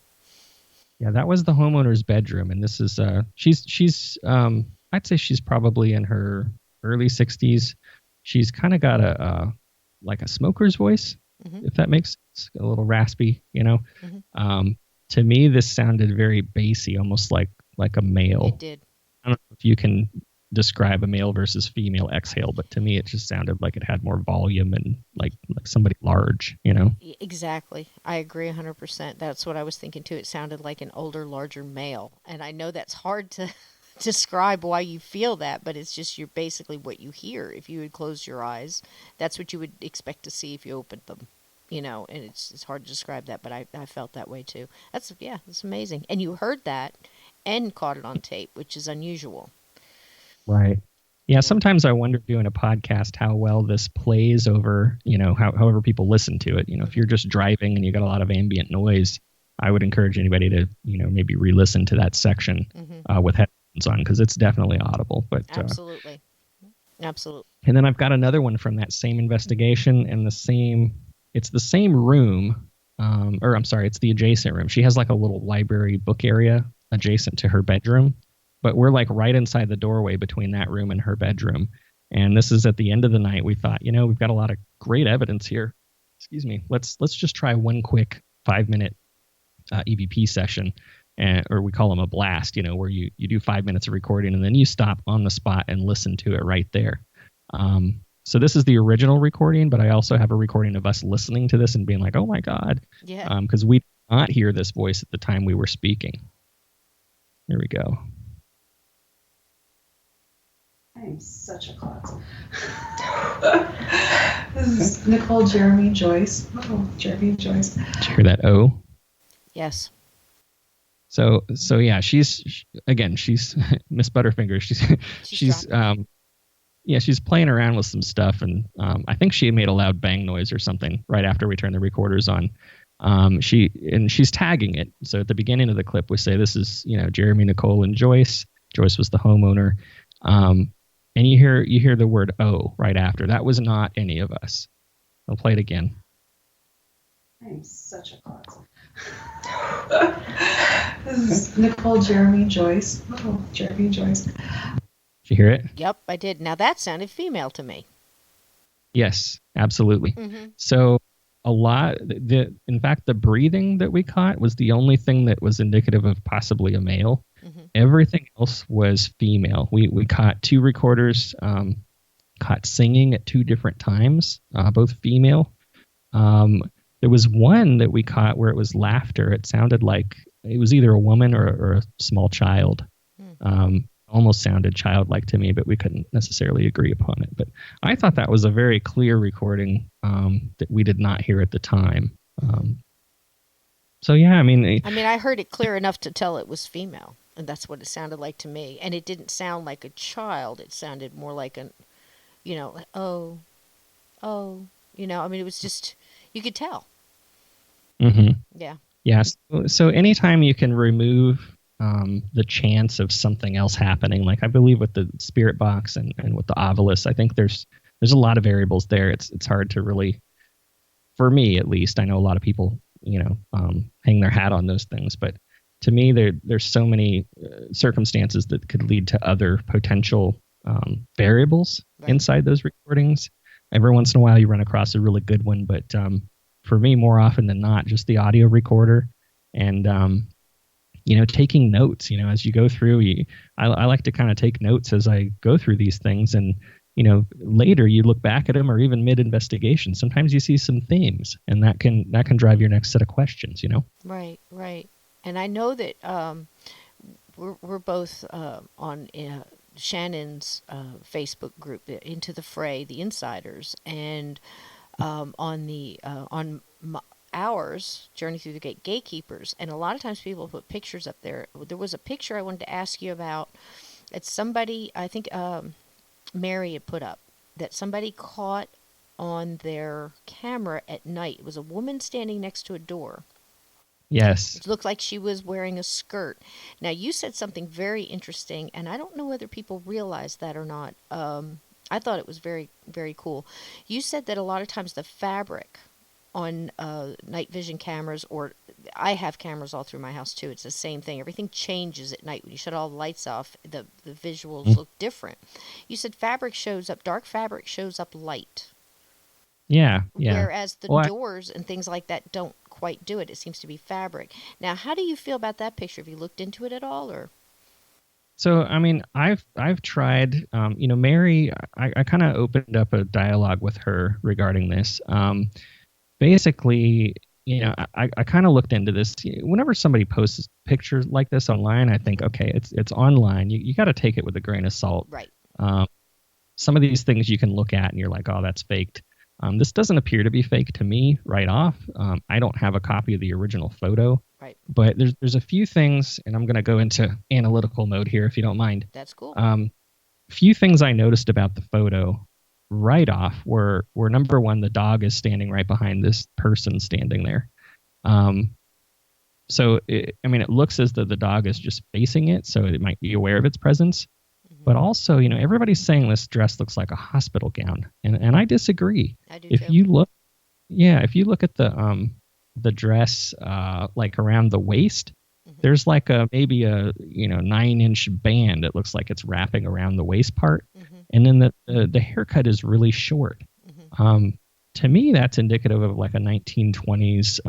Speaker 2: yeah. That was the homeowner's bedroom, and this is she's I'd say she's probably in her early 60s. She's kind of got a like a smoker's voice,
Speaker 1: Hmm.
Speaker 2: if that makes sense. A little raspy, you know.
Speaker 1: Hmm.
Speaker 2: Um, to me, this sounded very bassy, almost like a
Speaker 1: It
Speaker 2: male.
Speaker 1: did.
Speaker 2: I don't know if you can describe a male versus female exhale, but to me, it just sounded like it had more volume and like somebody large, you know.
Speaker 1: Exactly. I agree 100%. That's what I was thinking too. It sounded like an older, larger male. And I know that's hard to describe why you feel that, but it's just you're basically what you hear. If you would close your eyes, that's what you would expect to see if you opened them. And it's hard to describe that, but I felt that way too. That's amazing. And you heard that and caught it on tape, which is unusual.
Speaker 2: Right. Yeah,
Speaker 1: You know.
Speaker 2: sometimes I wonder doing a podcast how well this plays over, however people listen to it. If
Speaker 1: Hmm.
Speaker 2: you're just driving and you got a lot of ambient noise, I would encourage anybody to, maybe re-listen to that section
Speaker 1: Hmm.
Speaker 2: with headphones on because it's definitely audible.
Speaker 1: Absolutely. Absolutely.
Speaker 2: And then I've got another one from that same investigation and it's the same room, or I'm sorry, it's the adjacent room. She has like a little library book area adjacent to her bedroom, but we're like right inside the doorway between that room and her bedroom. And this is at the end of the night. We thought, we've got a lot of great evidence here. Excuse me. Let's just try one quick 5-minute EVP session, or we call them a blast, where you do 5 minutes of recording and then you stop on the spot and listen to it right there. So this is the original recording, but I also have a recording of us listening to this and being like, oh my God,
Speaker 1: Yeah.
Speaker 2: because we did not hear this voice at the time we were speaking. Here we go.
Speaker 3: I am such a klutz. This is Nicole, Jeremy, Joyce. Oh, Jeremy, Joyce.
Speaker 2: Did you hear that? Oh.
Speaker 1: Yes.
Speaker 2: So yeah, she's Miss Butterfinger. She's
Speaker 1: dropping.
Speaker 2: yeah, she's playing around with some stuff, and I think she made a loud bang noise or something right after we turned the recorders on. She's tagging it. So at the beginning of the clip, we say this is Jeremy, Nicole, and Joyce. Joyce was the homeowner, and you hear the word "oh" right after. That was not any of us. I'll play it again.
Speaker 3: I am such a klutz. This is Nicole, Jeremy, Joyce. Oh, Jeremy, Joyce.
Speaker 2: Did you hear it?
Speaker 1: Yep, I did. Now that sounded female to me.
Speaker 2: Yes, absolutely.
Speaker 1: Hmm.
Speaker 2: So in fact, the breathing that we caught was the only thing that was indicative of possibly a male.
Speaker 1: Hmm.
Speaker 2: Everything else was female. We caught two recorders, caught singing at two different times, both female. There was one that we caught where it was laughter. It sounded like it was either a woman or a small child. Almost sounded childlike to me, but we couldn't necessarily agree upon it. But I thought that was a very clear recording that we did not hear at the time. So yeah, I mean,
Speaker 1: I heard it clear enough to tell it was female, and that's what it sounded like to me. And it didn't sound like a child. It sounded more like like, oh, it was just, you could tell.
Speaker 2: mm-hmm.
Speaker 1: Yeah.
Speaker 2: Yes. So anytime you can remove the chance of something else happening, like I believe with the spirit box and with the ovilus, I think there's a lot of variables there. It's hard to really, for me at least, I know a lot of people, hang their hat on those things, but to me, there's so many circumstances that could lead to other potential variables inside those recordings. Every once in a while, you run across a really good one, but for me, more often than not, just the audio recorder and taking notes. As you go through, I like to kind of take notes as I go through these things, and later you look back at them, or even mid-investigation, sometimes you see some themes, and that can drive your next set of questions.
Speaker 1: Right. And I know that we're both on Shannon's Facebook group, Into the Fray, the Insiders, and ours, Journey Through the Gatekeepers, and a lot of times people put pictures up there. There was a picture I wanted to ask you about. It's somebody, I think Mary had put up, that somebody caught on their camera at night. It was a woman standing next to a door.
Speaker 2: Yes.
Speaker 1: It looked like she was wearing a skirt. Now, you said something very interesting, and I don't know whether people realize that or not. I thought it was very, very cool. You said that a lot of times the fabric on night vision cameras, or I have cameras all through my house too. It's the same thing. Everything changes at night when you shut all the lights off. The visuals look different. You said fabric shows up. Dark fabric shows up light.
Speaker 2: Yeah.
Speaker 1: Whereas the
Speaker 2: Well,
Speaker 1: doors and things like that don't quite do it. It seems to be fabric. Now, how do you feel about that picture? Have you looked into it at all, or?
Speaker 2: So, I mean, I've tried. Mary, I kind of opened up a dialogue with her regarding this. Basically, I kind of looked into this. Whenever somebody posts pictures like this online, I think, okay, it's online. You got to take it with a grain of salt.
Speaker 1: Right.
Speaker 2: Some of these things you can look at and you're like, oh, that's faked. This doesn't appear to be fake to me right off. I don't have a copy of the original photo.
Speaker 1: Right.
Speaker 2: But there's a few things, and I'm going to go into analytical mode here if you don't mind.
Speaker 1: That's cool.
Speaker 2: Few things I noticed about the photo right off were number one, the dog is standing right behind this person standing there. So it looks as though the dog is just facing it, so it might be aware of its presence. But also, everybody's saying this dress looks like a hospital gown, and I disagree.
Speaker 1: I do
Speaker 2: if
Speaker 1: too.
Speaker 2: you look at the dress like around the waist, there's like maybe a 9-inch band. It looks like it's wrapping around the waist part, and then the haircut is really short. To me, that's indicative of like a 1920s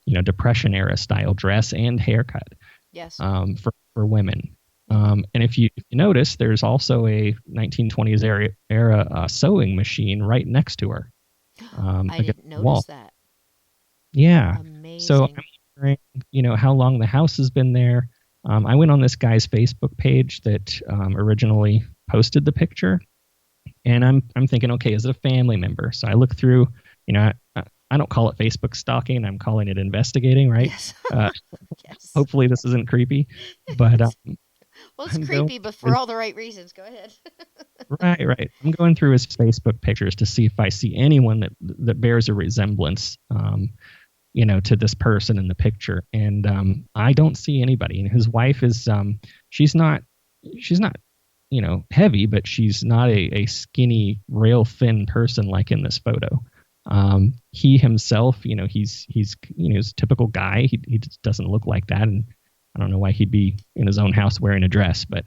Speaker 2: Depression era style dress and haircut.
Speaker 1: Yes.
Speaker 2: For women. And if you notice, there's also a 1920s era sewing machine right next to her.
Speaker 1: I didn't notice
Speaker 2: wall.
Speaker 1: that.
Speaker 2: Yeah.
Speaker 1: Amazing.
Speaker 2: So I'm wondering, how long the house has been there. I went on this guy's Facebook page that originally posted the picture, and I'm thinking, okay, is it a family member? So I look through, I don't call it Facebook stalking. I'm calling it investigating, right?
Speaker 1: Yes. Yes.
Speaker 2: Hopefully this isn't creepy, but
Speaker 1: well, it's creepy, but for all the right reasons. Go ahead.
Speaker 2: Right. I'm going through his Facebook pictures to see if I see anyone that bears a resemblance, to this person in the picture, and I don't see anybody. And his wife is, she's not, heavy, but she's not a skinny, rail thin person like in this photo. He himself, he's a typical guy. He just doesn't look like that, and I don't know why he'd be in his own house wearing a dress, but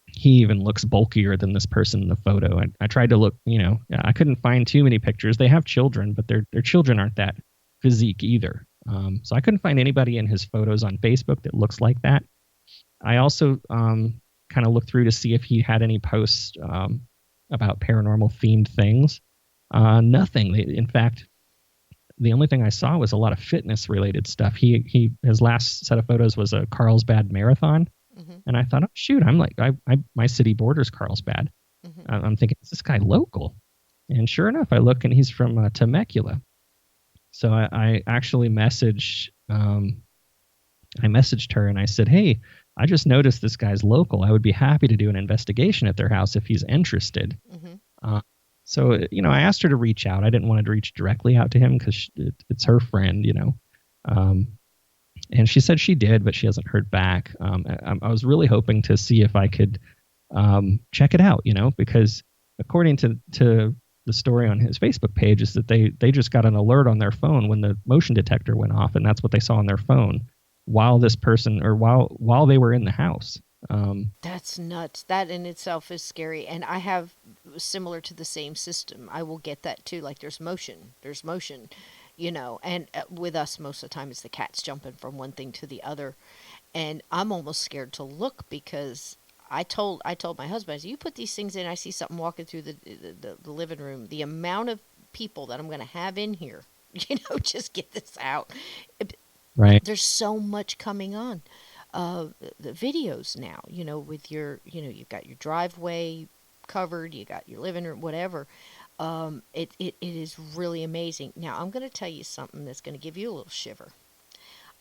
Speaker 2: he even looks bulkier than this person in the photo. I tried to look, I couldn't find too many pictures. They have children, but their children aren't that physique either. So I couldn't find anybody in his photos on Facebook that looks like that. I also kind of looked through to see if he had any posts about paranormal themed things. Nothing. In fact, the only thing I saw was a lot of fitness related stuff. His last set of photos was a Carlsbad marathon, and I thought, oh shoot, I'm like, my city borders Carlsbad. I'm thinking, is this guy local? And sure enough, I look and he's from Temecula. So I actually messaged her and I said, hey, I just noticed this guy's local. I would be happy to do an investigation at their house if he's interested. So, I asked her to reach out. I didn't want to reach directly out to him because it's her friend, and she said she did, but she hasn't heard back. I was really hoping to see if I could check it out, because according to the story on his Facebook page is that they just got an alert on their phone when the motion detector went off, and that's what they saw on their phone while this person or while they were in the house.
Speaker 1: That's nuts. That in itself is scary. And I have similar to the same system. I will get that too. Like there's motion, and with us, most of the time it's the cats jumping from one thing to the other. And I'm almost scared to look because I told my husband, I said, you put these things in, I see something walking through the living room. The amount of people that I'm going to have in here, just get this out.
Speaker 2: Right.
Speaker 1: There's so much coming on. The videos now, with your, you've got your driveway covered, you got your living room, whatever. It is really amazing. Now, I'm going to tell you something that's going to give you a little shiver.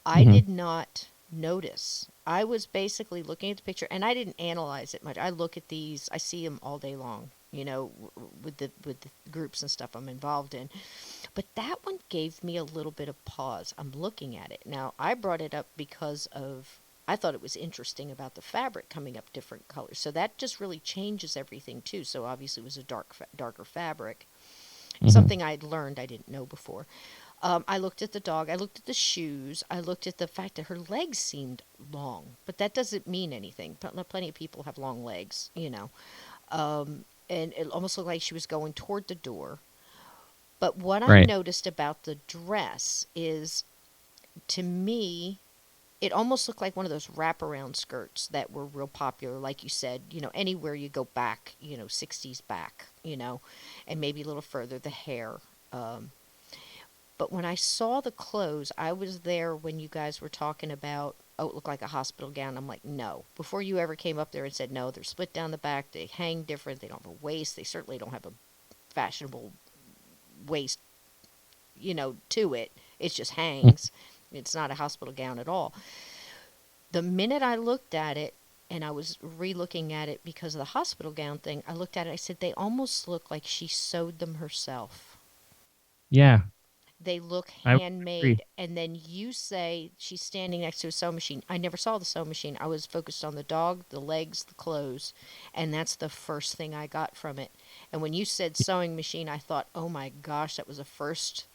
Speaker 1: I
Speaker 2: Hmm.
Speaker 1: did not notice. I was basically looking at the picture and I didn't analyze it much. I look at these, I see them all day long, with the groups and stuff I'm involved in. But that one gave me a little bit of pause. I'm looking at it. Now, I brought it up because of I thought it was interesting about the fabric coming up different colors. So that just really changes everything too. So obviously it was a darker fabric.
Speaker 2: Hmm.
Speaker 1: Something I'd learned I didn't know before. I looked at the dog. I looked at the shoes. I looked at the fact that her legs seemed long, but that doesn't mean anything. Plenty of people have long legs. And it almost looked like she was going toward the door. But what I
Speaker 2: Right.
Speaker 1: noticed about the dress is, to me, it almost looked like one of those wraparound skirts that were real popular, like you said, anywhere you go back, 60s back, and maybe a little further, the hair. Um, But when I saw the clothes, I was there when you guys were talking about, oh, it looked like a hospital gown. I'm like, no. Before you ever came up there and said, no, they're split down the back, they hang different, they don't have a waist, they certainly don't have a fashionable waist, to it. It just hangs. It's not a hospital gown at all. The minute I looked at it, and I was re-looking at it because of the hospital gown thing, I looked at it, I said, they almost look like she sewed them herself.
Speaker 2: Yeah,
Speaker 1: They look
Speaker 2: I would agree.
Speaker 1: handmade. And then you say she's standing next to a sewing machine. I never saw the sewing machine. I was focused on the dog, the legs, the clothes, and that's the first thing I got from it. And when you said sewing machine, I thought, oh my gosh, that was the first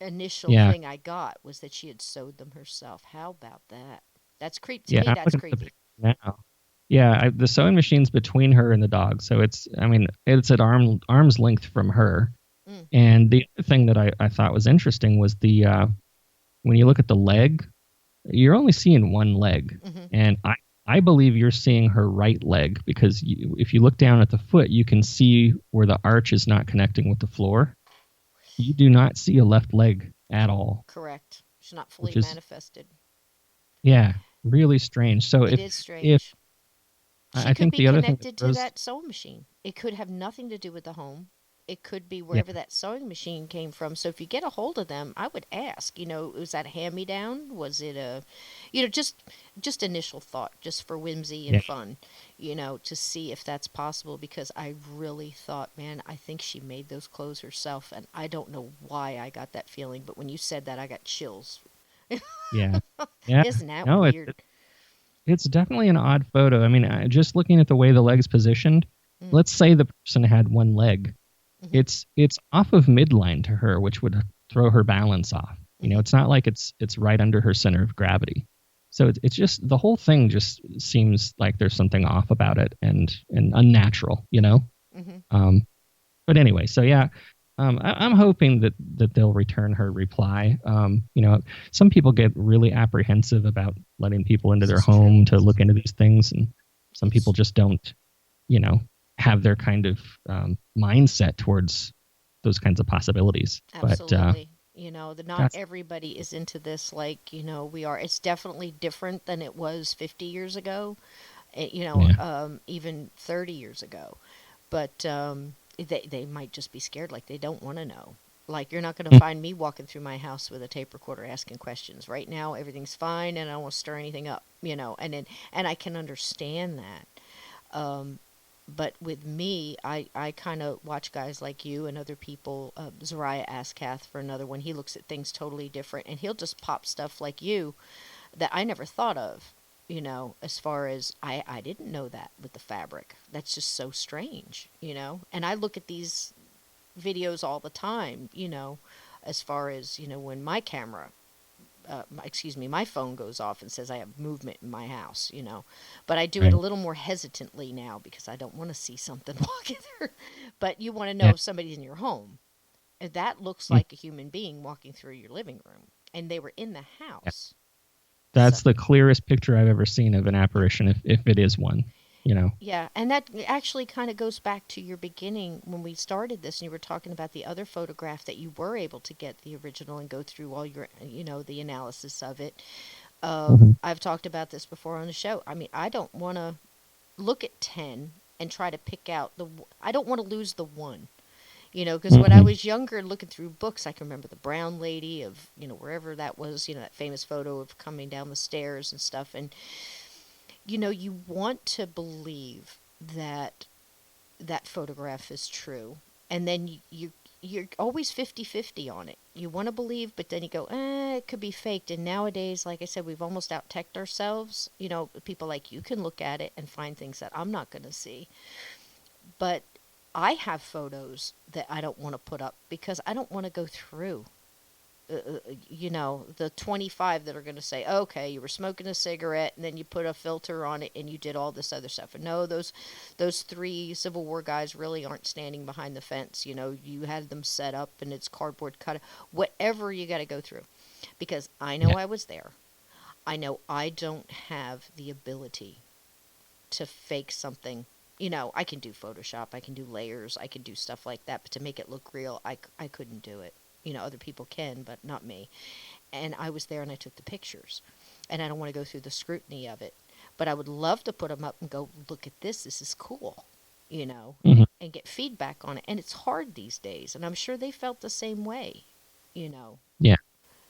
Speaker 1: initial
Speaker 2: Yeah,
Speaker 1: thing I got, was that she had sewed them herself. How about that? That's creepy. To
Speaker 2: yeah.
Speaker 1: me,
Speaker 2: I'm
Speaker 1: that's
Speaker 2: looking at the
Speaker 1: creepy.
Speaker 2: picture now. Yeah, the sewing machine's between her and the dog, so I mean, it's at arm's length from her.
Speaker 1: Mm,
Speaker 2: And the other thing that I thought was interesting was when you look at the leg, you're only seeing one leg,
Speaker 1: mm-hmm.
Speaker 2: and I believe you're seeing her right leg because if you look down at the foot, you can see where the arch is not connecting with the floor. You do not see a left leg at all,
Speaker 1: Correct. She's not fully
Speaker 2: which is
Speaker 1: manifested.
Speaker 2: yeah, really strange. So
Speaker 1: It is
Speaker 2: if
Speaker 1: strange. She
Speaker 2: I
Speaker 1: could
Speaker 2: think
Speaker 1: be
Speaker 2: the other thing that
Speaker 1: connected to
Speaker 2: throws
Speaker 1: that sewing machine. It could have nothing to do with the home. It could be
Speaker 2: yeah,
Speaker 1: wherever that sewing machine came from. So if you get a hold of them, I would ask, was that a hand-me-down? Was it just initial thought, just for whimsy and
Speaker 2: yeah,
Speaker 1: fun, to see if that's possible, because I really thought, man, I think she made those clothes herself, and I don't know why I got that feeling, but when you said that, I got chills.
Speaker 2: yeah, yeah.
Speaker 1: Isn't that
Speaker 2: No,
Speaker 1: weird?
Speaker 2: it's definitely an odd photo. I mean, just looking at the way the leg's positioned,
Speaker 1: Mm,
Speaker 2: let's say the person had one leg.
Speaker 1: mm-hmm,
Speaker 2: It's off of midline to her, which would throw her balance off.
Speaker 1: mm-hmm.
Speaker 2: It's not like it's right under her center of gravity. So it's just the whole thing just seems like there's something off about it and unnatural.
Speaker 1: Mm-hmm. Mm-hmm.
Speaker 2: But anyway, so yeah, I'm hoping that they'll return her reply. Some people get really apprehensive about letting people into
Speaker 1: This
Speaker 2: their
Speaker 1: is true.
Speaker 2: home to look into these things, and some people
Speaker 1: It's
Speaker 2: just don't, you know, have their kind of mindset towards those kinds of possibilities. But
Speaker 1: absolutely. Not
Speaker 2: that's
Speaker 1: everybody is into this like, we are. It's definitely different than it was 50 years ago,
Speaker 2: yeah,
Speaker 1: even 30 years ago. But they might just be scared, like they don't want to know. Like, you're not going to find me walking through my house with a tape recorder asking questions. Right now, everything's fine, and I don't want to stir anything up, and I can understand that. Um, but with me, I kind of watch guys like you and other people. Zariah Askath, for another one, he looks at things totally different, and he'll just pop stuff like you that I never thought of. As far as I didn't know that with the fabric. That's just so strange. And I look at these videos all the time, as far as, when my camera excuse me, my phone goes off and says I have movement in my house. But I do it
Speaker 2: right.
Speaker 1: a little more hesitantly now because I don't want to see something walking through. But you want to know
Speaker 2: Yeah.
Speaker 1: if somebody's in your home. And that looks
Speaker 2: Mm,
Speaker 1: like a human being walking through your living room. And they were in the
Speaker 2: yeah.
Speaker 1: house. So,
Speaker 2: That's the clearest picture I've ever seen of an apparition, if it is one. You know.
Speaker 1: yeah, and that actually kind of goes back to your beginning when we started this, and you were talking about the other photograph that you were able to get the original and go through all your, the analysis of it.
Speaker 2: Mhm.
Speaker 1: I've talked about this before on the show. I mean, I don't want to look at 10 and try to pick out I don't want to lose the one. Because when I
Speaker 2: Mhm.
Speaker 1: was younger, looking through books, I can remember the brown lady of, wherever that was, that famous photo of coming down the stairs and stuff. And, you want to believe that that photograph is true. And then you're always 50-50 on it. You want to believe, but then you go, it could be faked. And nowadays, like I said, we've almost out-teched ourselves. People like you can look at it and find things that I'm not going to see. But I have photos that I don't want to put up because I don't want to go through, the 25 that are going to say, okay, you were smoking a cigarette and then you put a filter on it and you did all this other stuff. And no, those three Civil War guys really aren't standing behind the fence. You had them set up and it's cardboard cut. Whatever you got to go through, because I know
Speaker 2: Yeah.
Speaker 1: I was there. I know I don't have the ability to fake something. I can do Photoshop, I can do layers, I can do stuff like that, but to make it look real, I couldn't do it. Other people can, but not me. And I was there and I took the pictures. And I don't want to go through the scrutiny of it. But I would love to put them up and go, look at this. This is cool,
Speaker 2: Mhm.
Speaker 1: and get feedback on it. And it's hard these days. And I'm sure they felt the same way, you know.
Speaker 2: Yeah.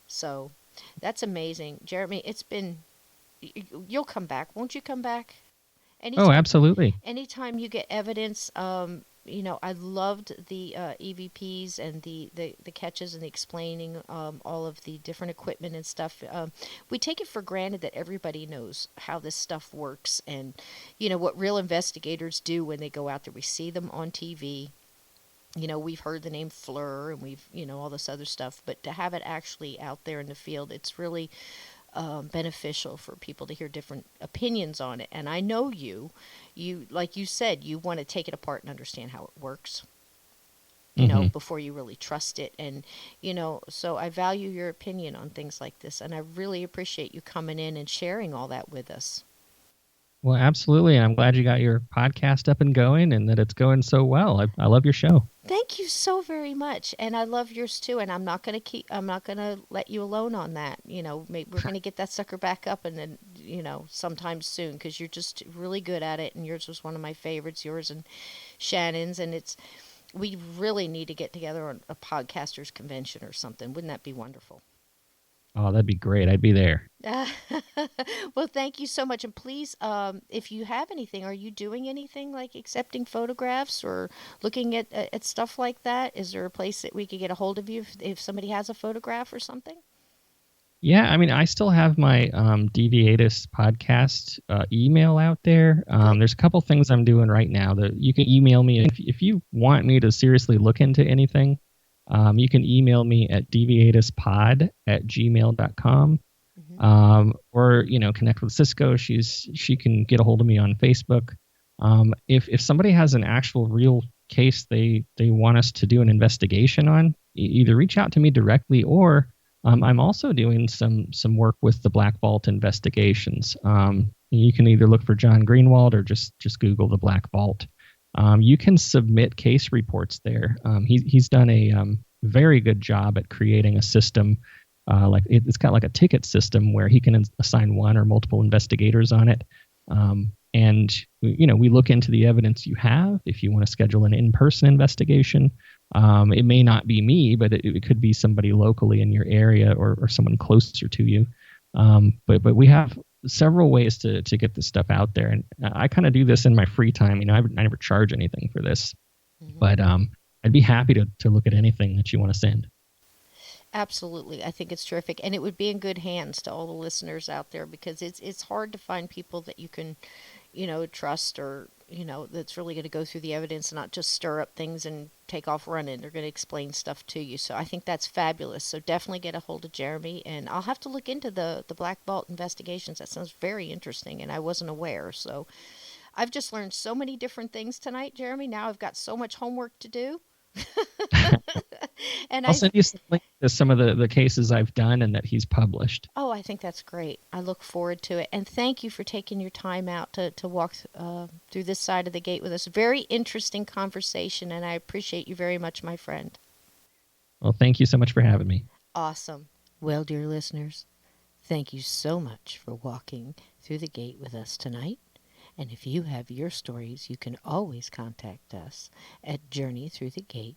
Speaker 1: So that's amazing. Jeremy, you'll come back. Won't you come back?
Speaker 2: Oh,
Speaker 1: Anytime
Speaker 2: absolutely.
Speaker 1: anytime you get evidence, I loved the EVPs and the catches and the explaining all of the different equipment and stuff. We take it for granted that everybody knows how this stuff works and, what real investigators do when they go out there. We see them on TV. We've heard the name Fleur and we've, all this other stuff, but to have it actually out there in the field, it's really beneficial for people to hear different opinions on it. And I know like you said, you want to take it apart and understand how it works,
Speaker 2: Hmm.
Speaker 1: before you really trust it. And, so I value your opinion on things like this. And I really appreciate you coming in and sharing all that with us.
Speaker 2: Well, absolutely. I'm glad you got your podcast up and going and that it's going so well. I love your show.
Speaker 1: Thank you so very much. And I love yours too. And I'm not going to let you alone on that. Maybe we're going to get that sucker back up and then, sometime soon because you're just really good at it. And yours was one of my favorites, yours and Shannon's. And we really need to get together on a podcasters convention or something. Wouldn't that be wonderful?
Speaker 2: Oh, that'd be great. I'd be there.
Speaker 1: Well, thank you so much. And please, if you have anything, are you doing anything like accepting photographs or looking at stuff like that? Is there a place that we could get a hold of you if somebody has a photograph or something?
Speaker 2: Yeah, I mean, I still have my Deviatus podcast email out there.
Speaker 1: Good.
Speaker 2: There's a couple things I'm doing right now that you can email me if you want me to seriously look into anything. You can email me at deviatuspod@gmail.com.
Speaker 1: Hmm.
Speaker 2: Or connect with Cisco. She can get a hold of me on Facebook. If somebody has an actual real case they want us to do an investigation on, either reach out to me directly or I'm also doing some work with the Black Vault investigations. You can either look for John Greenwald or just Google the Black Vault. You can submit case reports there. He's done a very good job at creating a system. It's got like a ticket system where he can assign one or multiple investigators on it. And we look into the evidence you have. If you want to schedule an in-person investigation, it may not be me, but it could be somebody locally in your area or someone closer to you. But we have several ways to get this stuff out there, and I kind of do this in my free time. I never charge anything for this,
Speaker 1: Hmm.
Speaker 2: but I'd be happy to look at anything that you want to send.
Speaker 1: Absolutely. I think it's terrific. And it would be in good hands to all the listeners out there because it's hard to find people that you can, trust or, that's really going to go through the evidence and not just stir up things and take off running. They're going to explain stuff to you. So I think that's fabulous. So definitely get a hold of Jeremy. And I'll have to look into the Black Vault investigations. That sounds very interesting. And I wasn't aware. So I've just learned so many different things tonight, Jeremy. Now I've got so much homework to do. And
Speaker 2: I'll send you some links to some of the cases I've done and that he's published.
Speaker 1: I think that's great. I look forward to it. And thank you for taking your time out to walk through this side of the gate with us. Very interesting conversation, and I appreciate you very much, my friend.
Speaker 2: Well, thank you so much for having me.
Speaker 1: Awesome. Well, dear listeners, thank you so much for walking through the gate with us tonight. And if you have your stories, you can always contact us at journeythroughthegate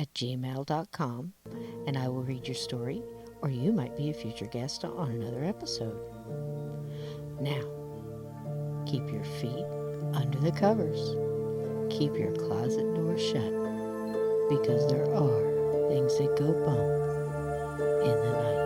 Speaker 1: gmail.com, and I will read your story, or you might be a future guest on another episode. Now, keep your feet under the covers. Keep your closet door shut, because there are things that go bump in the night.